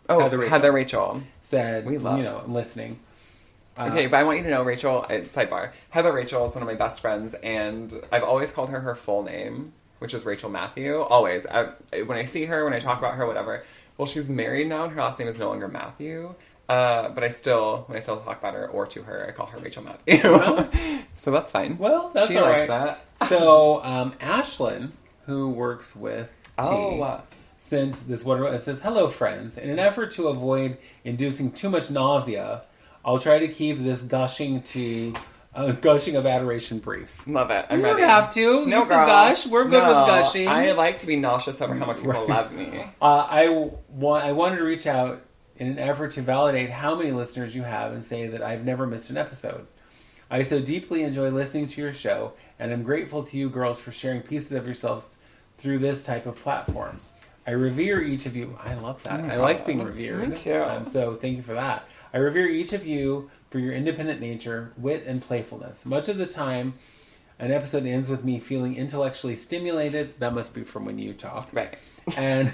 Oh, Heather Rachel. Said, I'm listening. Okay, but I want you to know, Rachel, sidebar, Heather Rachel is one of my best friends, and I've always called her full name, which is Rachel Matthew. Always. When I see her, when I talk about her, whatever. Well, she's married now, and her last name is no longer Matthew. But when I still talk about her or to her, I call her Rachel Matthew. Well, so that's fine. Well, that's she all likes right. That. So, Ashlyn, who works with T, sent this one. It says, "Hello, friends. In an effort to avoid inducing too much nausea, I'll try to keep this gushing of adoration brief." Love it. I'm you ready. You don't have to. No, you can gush. We're good with gushing. I like to be nauseous over how much people love me. I wanted to reach out in an effort to validate how many listeners you have and say that I've never missed an episode. I so deeply enjoy listening to your show, and I'm grateful to you girls for sharing pieces of yourselves through this type of platform. I revere each of you. I love that. I like being revered. Me too. So thank you for that. I revere each of you for your independent nature, wit, and playfulness. Much of the time, an episode ends with me feeling intellectually stimulated. That must be from when you talk. Right. And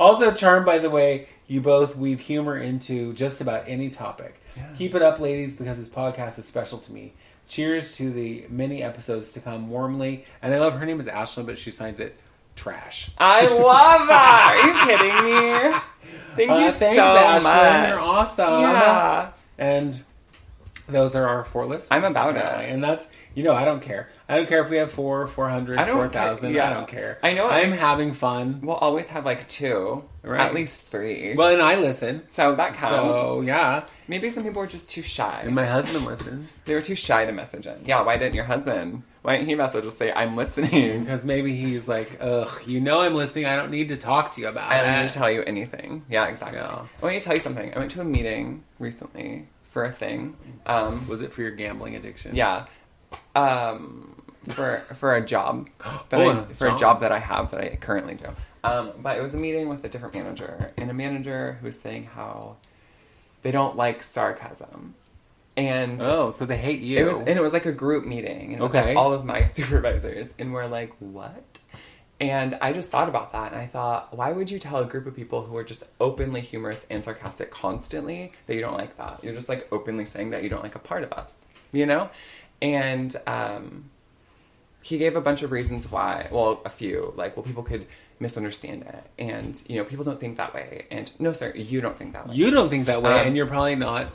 also charmed by the way you both weave humor into just about any topic. Yeah. Keep it up, ladies, because this podcast is special to me. Cheers to the many episodes to come warmly. And I love her name is Ashlyn, but she signs it Trash. I love that. Are you kidding me? Thank you thanks, so Ashlyn. much. You're awesome. Yeah. And those are our 4 listeners. I'm about it. And that's, I don't care. I don't care if we have 400, 4,000. Yeah. I don't care. I know. I'm having fun. We'll always have 2, right. At least 3. Well, and I listen. So that counts. So, yeah. Maybe some people are just too shy. And my husband listens. They were too shy to message in. Yeah, why didn't your husband? Why didn't he message and say, I'm listening? Because maybe he's like, ugh, I'm listening. I don't need to talk to you about it. I don't need to tell you anything. Yeah, exactly. No. I want to tell you something. I went to a meeting recently for a thing. Was it for your gambling addiction? Yeah. For a job. A job that I have that I currently do. But it was a meeting with a different manager. And a manager who was saying how they don't like sarcasm. And so they hate you. It was like a group meeting. And it was like all of my supervisors. And we're like, what? And I just thought about that. And I thought, why would you tell a group of people who are just openly humorous and sarcastic constantly that you don't like that? You're just openly saying that you don't like a part of us, And he gave a bunch of reasons why. Well, a few. People could misunderstand it. And, people don't think that way. And no, sir, you don't think that way. You don't think that way. And you're probably not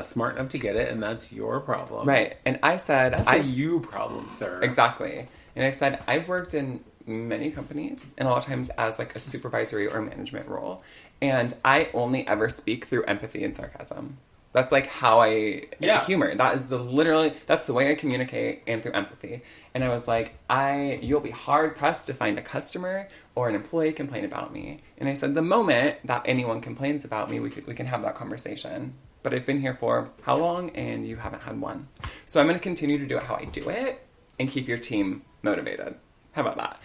smart enough to get it, and that's your problem. Right. And I said... That's a you problem, sir. Exactly. And I said, I've worked in many companies, and a lot of times as, like, a supervisory or management role, and I only ever speak through empathy and sarcasm. That's, like, how I... humor. That is that's the way I communicate, and through empathy. And I was like, you'll be hard-pressed to find a customer or an employee complain about me. And I said, the moment that anyone complains about me, we can have that conversation. But I've been here for how long, and you haven't had one. So I'm going to continue to do it how I do it and keep your team motivated. How about that?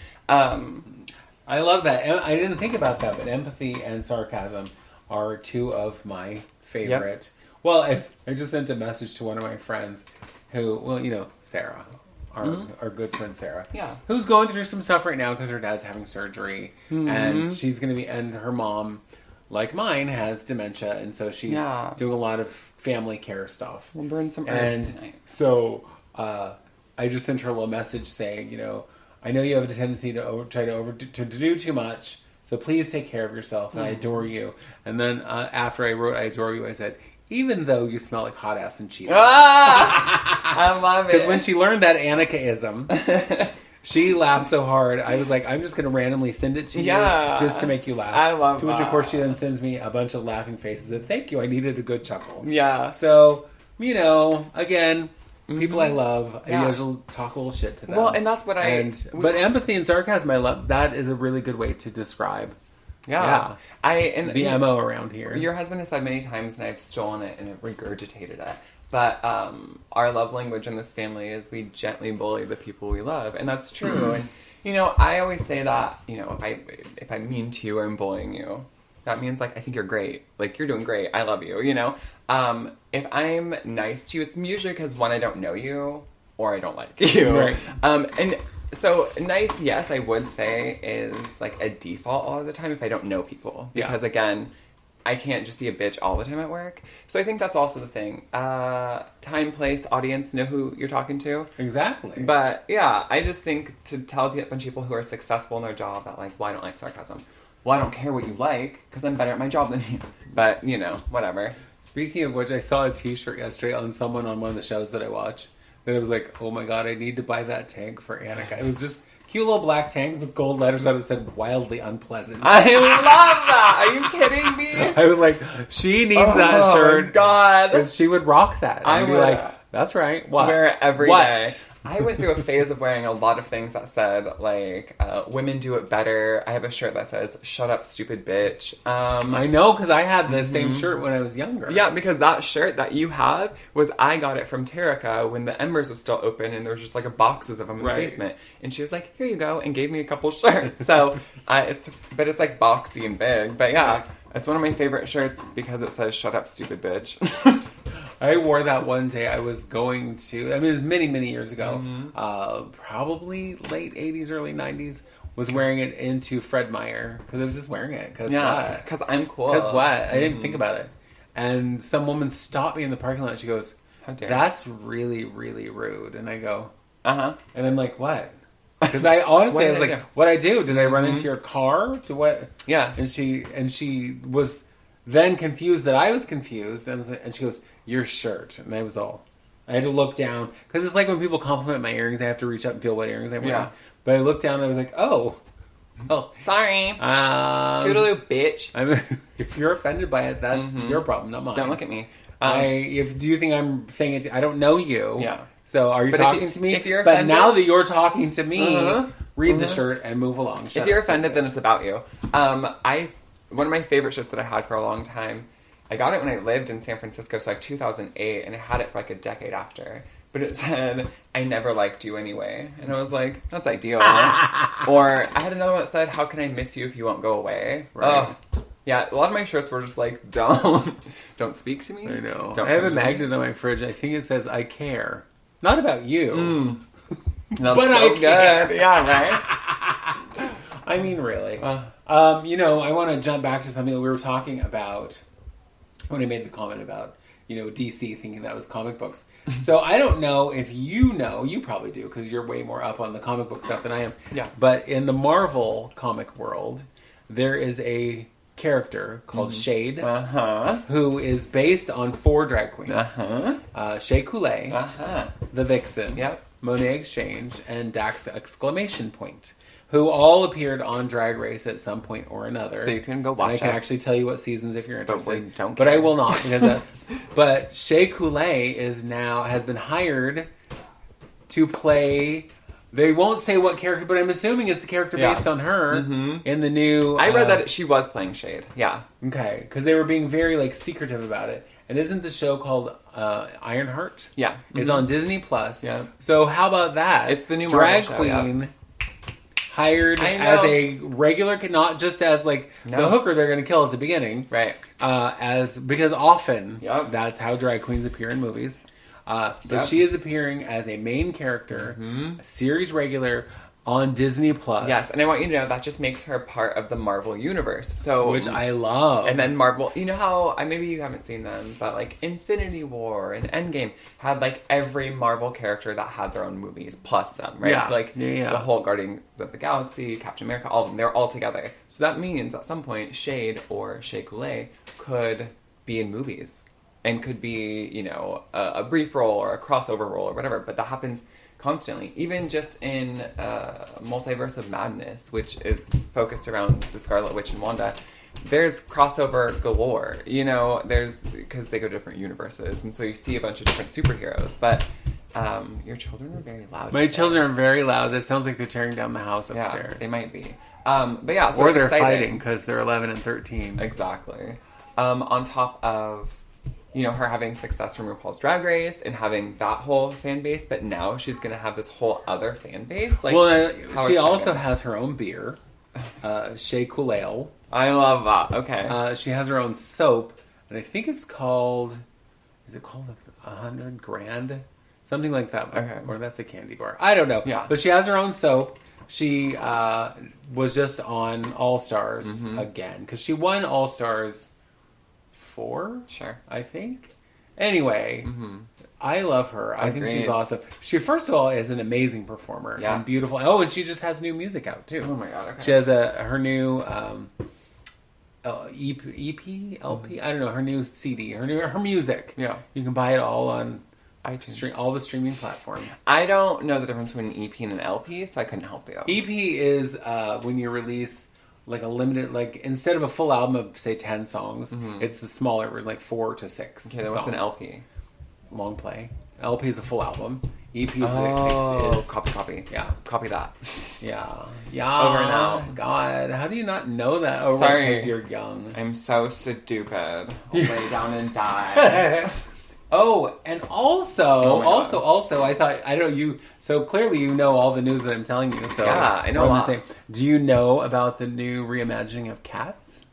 I love that. I didn't think about that, but empathy and sarcasm are two of my favorite. Yep. Well, I just sent a message to one of my friends who, Sarah, our good friend Sarah, who's going through some stuff right now because her dad's having surgery, and she's going to be, and her mom, like mine, has dementia, and so she's doing a lot of family care stuff. We'll burn some herbs tonight. So I just sent her a little message saying, I know you have a tendency to try to do too much, so please take care of yourself, and I adore you. And then after I wrote I adore you, I said, even though you smell like hot ass and Cheetos. I love it. Because when she learned that Annika-ism, she laughed so hard. I was like, I'm just going to randomly send it to you just to make you laugh. I love to which, of course, she then sends me a bunch of laughing faces. And thank you. I needed a good chuckle. Yeah. So, again, people I love, I usually talk a little shit to them. Well, and that's what But empathy and sarcasm, I love. That is a really good way to describe. Yeah. The MO around here. Your husband has said many times, and I've stolen it and regurgitated it. But our love language in this family is we gently bully the people we love, and that's true. And I always say that if I mean to you or I'm bullying you, that means like I think you're great, like you're doing great. I love you. If I'm nice to you, it's usually because one, I don't know you, or I don't like you. Right. And so nice, yes, I would say is like a default all of the time if I don't know people, because again, I can't just be a bitch all the time at work. So I think that's also the thing. Time, place, audience, know who you're talking to. Exactly. But yeah, I just think to tell a bunch of people who are successful in their job that like, well, I don't like sarcasm. Well, I don't care what you like because I'm better at my job than you. But, whatever. Speaking of which, I saw a t-shirt yesterday on someone on one of the shows that I watch. That it was like, oh my god, I need to buy that tank for Annika. It was just cute little black tank with gold letters on it that said wildly unpleasant. I love that. Are you kidding me? I was like, she needs that shirt. Oh my god. Because she would rock that. I'd be like, that's right. What? Wear it every day. I went through a phase of wearing a lot of things that said, like, women do it better. I have a shirt that says, shut up, stupid bitch. I know, because I had the same shirt when I was younger. Yeah, because that shirt that you have I got it from Terica when the Embers was still open and there was just, like, boxes of them in the basement. And she was like, here you go, and gave me a couple shirts. So, it's like, boxy and big. But, yeah, it's one of my favorite shirts because it says, shut up, stupid bitch. I wore that one day. I was going to, it was many, many years ago, probably late 80s, early 90s, was wearing it into Fred Meyer, because I was just wearing it, because what? Because I'm cool. Because what? I didn't think about it. And some woman stopped me in the parking lot, and she goes, how dare that's really, really rude. And I go, uh-huh. And I'm like, what? Because I honestly, I was like, what'd I do? Did I run into your car? To what? Yeah. And she was then confused that I was confused, and she goes, your shirt. And I had to look down. Because it's like when people compliment my earrings, I have to reach up and feel what earrings I'm wearing. Yeah. But I looked down and I was like, oh. Sorry. Toodaloo, bitch. If you're offended by it, that's your problem, not mine. Don't look at me. Do you think I'm saying it I don't know you. Yeah. So are you talking to me? If you're offended, but now that you're talking to me, read the shirt and move along. If you're offended, then it's about you. One of my favorite shirts that I had for a long time, I got it when I lived in San Francisco, so like 2008, and I had it for like a decade after. But it said, I never liked you anyway. And I was like, that's ideal. Or I had another one that said, how can I miss you if you won't go away? Right. Yeah, a lot of my shirts were just like, don't speak to me. I know. I have a magnet on my fridge. I think it says, I care. Not about you. But so I care. Good. Yeah, right? I mean, really. I want to jump back to something that we were talking about when I made the comment about, DC thinking that was comic books. So I don't know if you probably do, because you're way more up on the comic book stuff than I am. Yeah. But in the Marvel comic world, there is a character called Shade, who is based on 4 drag queens. Shea Coulee, the Vixen, Monet Exchange, and Dax Exclamation Point, who all appeared on Drag Race at some point or another. So you can go watch it. I can actually tell you what seasons if you're interested. But I will not, because but Shea Coulee has been hired to play. They won't say what character, but I'm assuming it's the character based on her in the new... I read that she was playing Shade. Yeah. Okay, because they were being very, secretive about it. And isn't the show called Ironheart? Yeah. It's on Disney+. Yeah. So how about that? It's the new drag Marvel queen hired as a regular, not just as, the hooker they're going to kill at the beginning. Right. Because often that's how drag queens appear in movies. But she is appearing as a main character, a series regular on Disney+. Yes, and I want you to know that just makes her part of the Marvel universe. So, which I love. And then Marvel, you know how, maybe you haven't seen them, but Infinity War and Endgame had every Marvel character that had their own movies plus them, right? Yeah. So the whole Guardians of the Galaxy, Captain America, all of them, they're all together. So that means at some point Shade or Shea Coulee could be in movies. And could be, a brief role or a crossover role or whatever. But that happens constantly. Even just in Multiverse of Madness, which is focused around the Scarlet Witch and Wanda, there's crossover galore. Because they go to different universes. And so you see a bunch of different superheroes. But your children are very loud. My children are very loud. It sounds like they're tearing down the house upstairs. Yeah, they might be. But yeah, so or it's they're exciting. fighting because they're 11 and 13. Exactly. On top of... her having success from RuPaul's Drag Race and having that whole fan base, but now she's going to have this whole other fan base. She also has her own beer, Shea Coulee. I love that. Okay. She has her own soap, and I think it's called... Is it called 100 Grand? Something like that. Okay. Or that's a candy bar. I don't know. Yeah. But she has her own soap. She was just on All Stars again, because she won All Stars 4? Sure. I think. Anyway, I love her. I think she's awesome. She, first of all, is an amazing performer. Yeah. And beautiful. Oh, and she just has new music out, too. Oh, my God. Okay. She has her new EP, LP? I don't know. Her new CD. Her music. Yeah. You can buy it all on iTunes. all the streaming platforms. I don't know the difference between an EP and an LP, so I couldn't help you. EP is when you release... a limited, instead of a full album of, say, 10 songs, it's the smaller version, 4 to 6 Okay, then what's an LP? Long play. LP is a full album. EP is... Copy. Yeah. Copy that. Yeah. Over and out. God, how do you not know that? Oh, sorry. Because you're young. I'm so stupid. I'll lay down and die. Oh, and also, I thought, I don't know, you, so clearly you know all the news that I'm telling you, so. Yeah, I know a lot. Do you know about the new reimagining of Cats?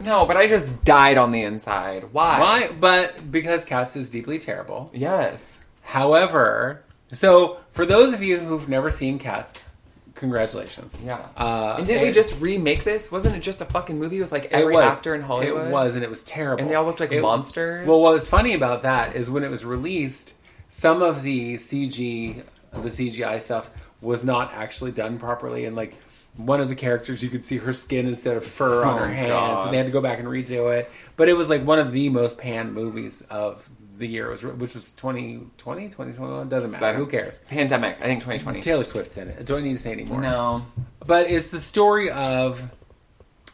No, but I just died on the inside. Why? But because Cats is deeply terrible. Yes. However, so for those of you who've never seen Cats, congratulations. Yeah. And didn't we just remake this? Wasn't it just a fucking movie with every actor in Hollywood? It was, and it was terrible. And they all looked like monsters? Well, what was funny about that is when it was released, some of the CGI stuff was not actually done properly, and one of the characters, you could see her skin instead of fur on her hands, God. and they had to go back and redo it. But it was one of the most panned movies of the year, which was 2020, 2021, doesn't matter. Who cares? Pandemic, I think 2020. Taylor Swift's in it. Do I need to say anymore? No. But it's the story of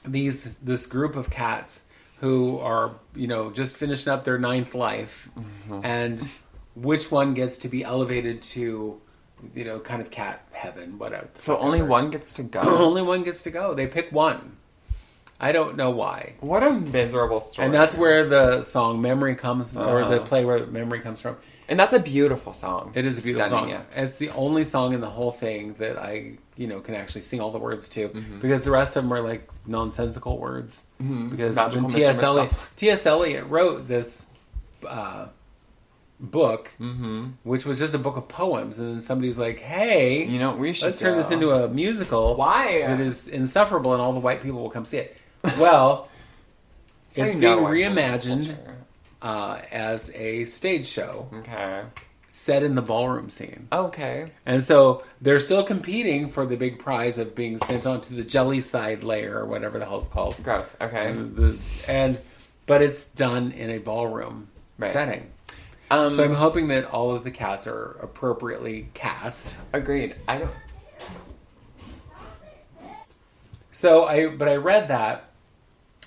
this group of cats who are, just finishing up their 9th life, and which one gets to be elevated to, kind of cat heaven, whatever. So only one gets to go? Only one gets to go. They pick one. I don't know why. What a miserable story. And that's where the song Memory comes, or the play where Memory comes from. And that's a beautiful song. It is a beautiful song. Yeah. It's the only song in the whole thing that I, can actually sing all the words to. Because the rest of them are nonsensical words. Because when T.S. Eliot wrote this book, which was just a book of poems, and then somebody's like, hey, we should let's turn this into a musical. Why? That is insufferable, and all the white people will come see it. Well, it's being reimagined as a stage show. Okay. set in the ballroom scene. Okay. And so they're still competing for the big prize of being sent onto the jelly side layer or whatever the hell it's called. Gross. Okay. But it's done in a ballroom setting. So I'm hoping that all of the cats are appropriately cast. Agreed. So I read that,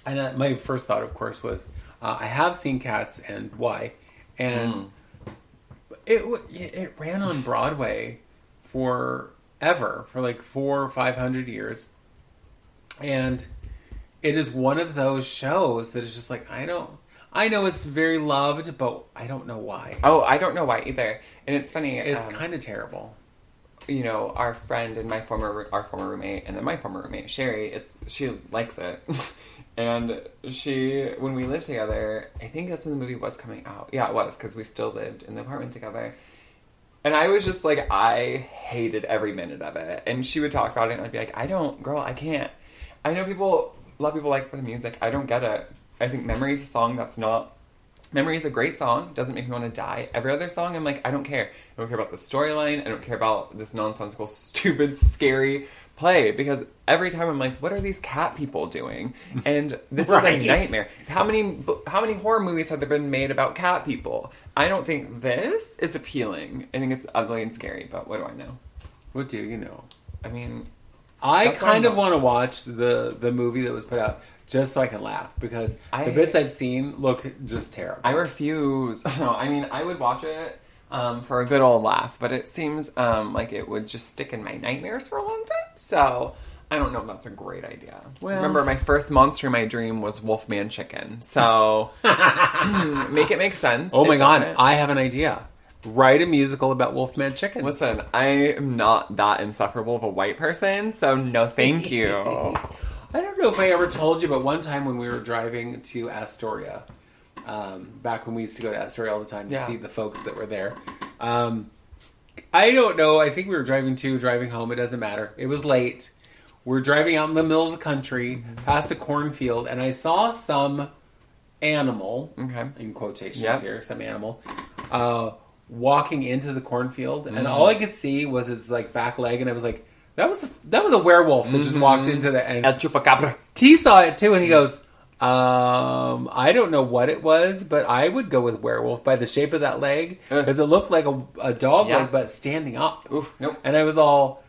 and my first thought, of course, was I have seen Cats and why, and it ran on Broadway forever, for like 400 or 500 years, and it is one of those shows that is just like I know it's very loved, but I don't know why. Oh, I don't know why either. And it's funny. It's kind of terrible. You know, our friend and our former roommate, and then my former roommate, Sherry, she likes it. And when we lived together, I think that's when the movie was coming out. Yeah, it was, because we still lived in the apartment together. And I was just like, I hated every minute of it. And she would talk about it, and I'd be like, I can't. I know a lot of people like for the music. I don't get it. I think Memory is a song that's not... Memory is a great song. Doesn't make me want to die. Every other song, I'm like, I don't care. I don't care about the storyline. I don't care about this nonsensical, stupid, scary play. Because every time I'm like, what are these cat people doing? And this is a nightmare. How many horror movies have there been made about cat people? I don't think this is appealing. I think it's ugly and scary, but what do I know? What do you know? I mean... I kind of want to watch the movie that was put out just so I can laugh, because the bits I've seen look just terrible. I refuse. No, I mean, I would watch it for a good old laugh, but it seems like it would just stick in my nightmares for a long time. So I don't know if that's a great idea. Well, remember, my first monster in my dream was Wolfman Chicken. So make it make sense. Oh my God, I have an idea. Write a musical about Wolfman Chicken. Listen, I am not that insufferable of a white person, so no thank you. I don't know if I ever told you, but one time when we were driving to Astoria, back when we used to go to Astoria all the time to see the folks that were there, I don't know, I think we were driving home, it doesn't matter. It was late. We're driving out in the middle of the country, past a cornfield, and I saw some animal, in quotations here, some animal, walking into the cornfield, and all I could see was its like back leg, and I was like, that was a werewolf that just walked into the... And El Chupacabra. T saw it too, and he goes, I don't know what it was, but I would go with werewolf by the shape of that leg, because it looked like a dog leg, but standing up. Oof, nope. And I was all,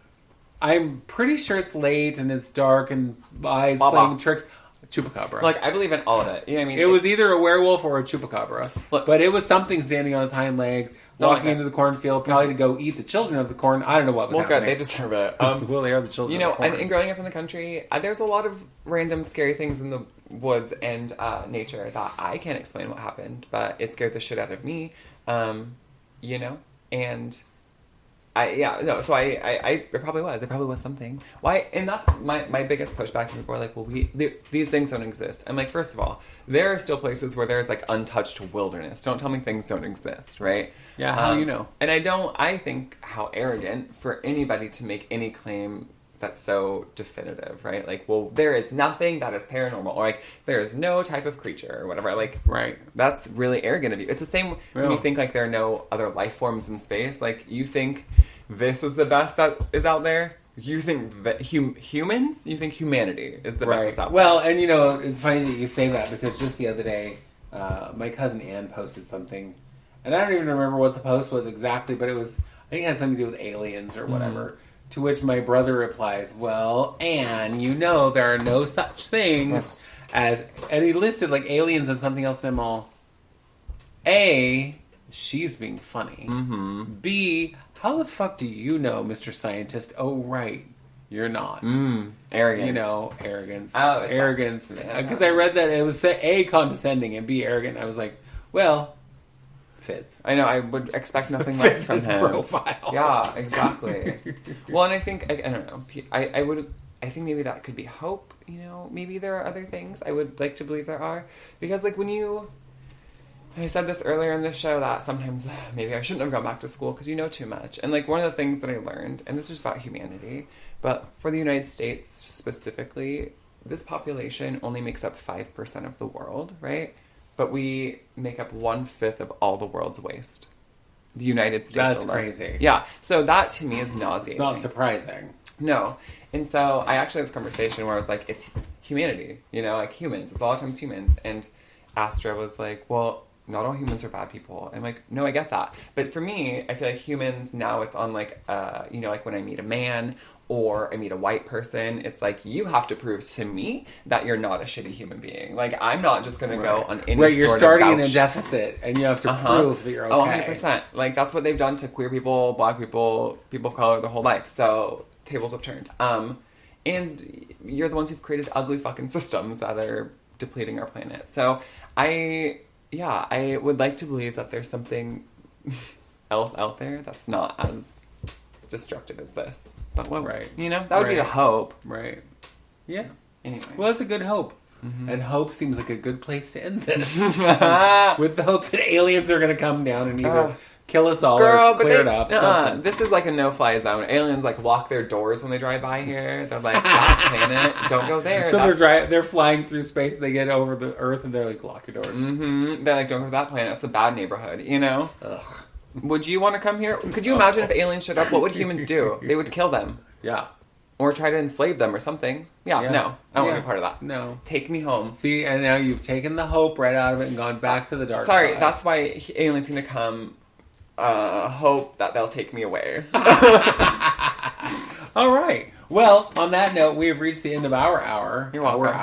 I'm pretty sure it's late, and it's dark, and eyes playing tricks. Chupacabra. Like, I believe in all of it. You know what I mean? It was either a werewolf or a chupacabra. Look, but it was something standing on its hind legs, walking into the cornfield, probably to go eat the children of the corn. I don't know what was happening. Good. They deserve it. Well, they are the children of the corn. And growing up in the country, there's a lot of random scary things in the woods and nature that I can't explain what happened, but it scared the shit out of me. You know? And... So it probably was. It probably was something. Why? And that's my biggest pushback. People are like, well, these things don't exist. I'm like, first of all, there are still places where there's like untouched wilderness. Don't tell me things don't exist, right? Yeah, how you know? And I think how arrogant for anybody to make any claim that's so definitive, right? Like, well, there is nothing that is paranormal, or like, there is no type of creature, or whatever. Like, right. That's really arrogant of you. It's the same when you think like there are no other life forms in space. Like, you think this is the best that is out there. You think that humans? You think humanity is the best that's out there. Well, and you know, it's funny that you say that, because just the other day, my cousin Ann posted something, and I don't even remember what the post was exactly, but I think it had something to do with aliens or whatever. To which my brother replies, well, Anne, you know there are no such things as... And he listed, like, aliens and something else, and I'm all... A, she's being funny. Mm-hmm. B, how the fuck do you know, Mr. Scientist? Oh, right. You're not. Arrogance. You know, arrogance. Oh, arrogance. Because I read that it was A, condescending, and B, arrogant. I was like, well... Fits. I know. I would expect nothing less from him. Fits his profile. Yeah, exactly. Well, and I think I don't know. I think maybe that could be hope. You know, maybe there are other things. I would like to believe there are, because like I said this earlier in the show that sometimes maybe I shouldn't have gone back to school because you know too much. And like one of the things that I learned, and this is about humanity, but for the United States specifically, this population only makes up 5% of the world, right? But we make up 1/5 of all the world's waste. the United States. That's alone. crazy. Yeah. So that to me is nauseating. It's not surprising. No. And so I actually had this conversation where I was like, it's humanity, like humans. It's a lot of times humans. And Astra was like, well, not all humans are bad people. And I'm like, no, I get that. But for me, I feel like humans now it's on like, like when I meet a man or I meet a white person, it's like, you have to prove to me that you're not a shitty human being. Like, I'm not just going to go on any Right, you're sort starting of in a deficit, and you have to prove that you're okay. 100%. Like, that's what they've done to queer people, black people, people of color their whole life. So, tables have turned. And you're the ones who've created ugly fucking systems that are depleting our planet. So, I would like to believe that there's something else out there that's not as destructive as this. But what, that would be the hope. Right. Yeah. Anyway. Well, that's a good hope. Mm-hmm. And hope seems like a good place to end this. With the hope that aliens are going to come down and either kill us all or clear it up. This is like a no-fly zone. Aliens like lock their doors when they drive by here. They're like, that planet, don't go there. So they're flying through space. They get over the Earth and they're like, lock your doors. Mm-hmm. They're like, don't go to that planet. It's a bad neighborhood, Ugh. Would you want to come here? Could you imagine if aliens showed up? What would humans do? They would kill them. Yeah. Or try to enslave them or something. No. I don't want to be part of that. No. Take me home. See, and now you've taken the hope right out of it and gone back to the dark side. Sorry, that's why aliens going to come. Hope that they'll take me away. All right. Well, on that note, we have reached the end of our hour. You're welcome. The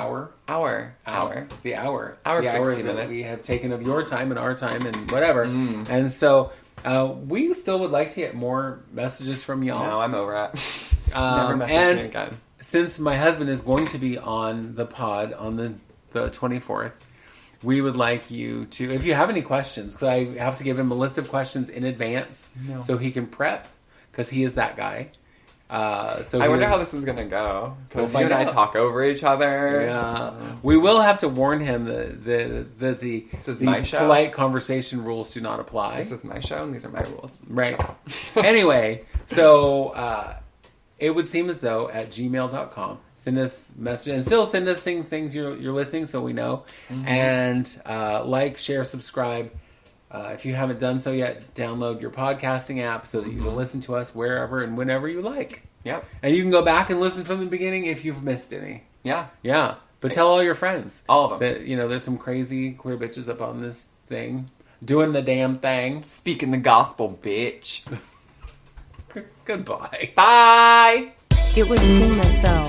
hour. Hour 60 that minutes. we have taken of your time and our time and whatever. And so we still would like to get more messages from y'all. No, I'm over it. Never message me again. Since my husband is going to be on the pod on the 24th, we would like you to, if you have any questions, because I have to give him a list of questions in advance so he can prep, because he is that guy. I wonder how this is going to go. Because you and I talk over each other. Yeah. We will have to warn him that the polite conversation rules do not apply. This is my show and these are my rules. Right. Anyway, so it would seem as though at gmail.com, send us messages and still send us things you're listening so we know. Mm-hmm. And like, share, subscribe. If you haven't done so yet, download your podcasting app so that you can listen to us wherever and whenever you like. Yep. And you can go back and listen from the beginning if you've missed any. Yeah. Yeah. But tell all your friends. All of them. That, there's some crazy queer bitches up on this thing doing the damn thing. Speaking the gospel, bitch. Goodbye. Bye. It would seem as though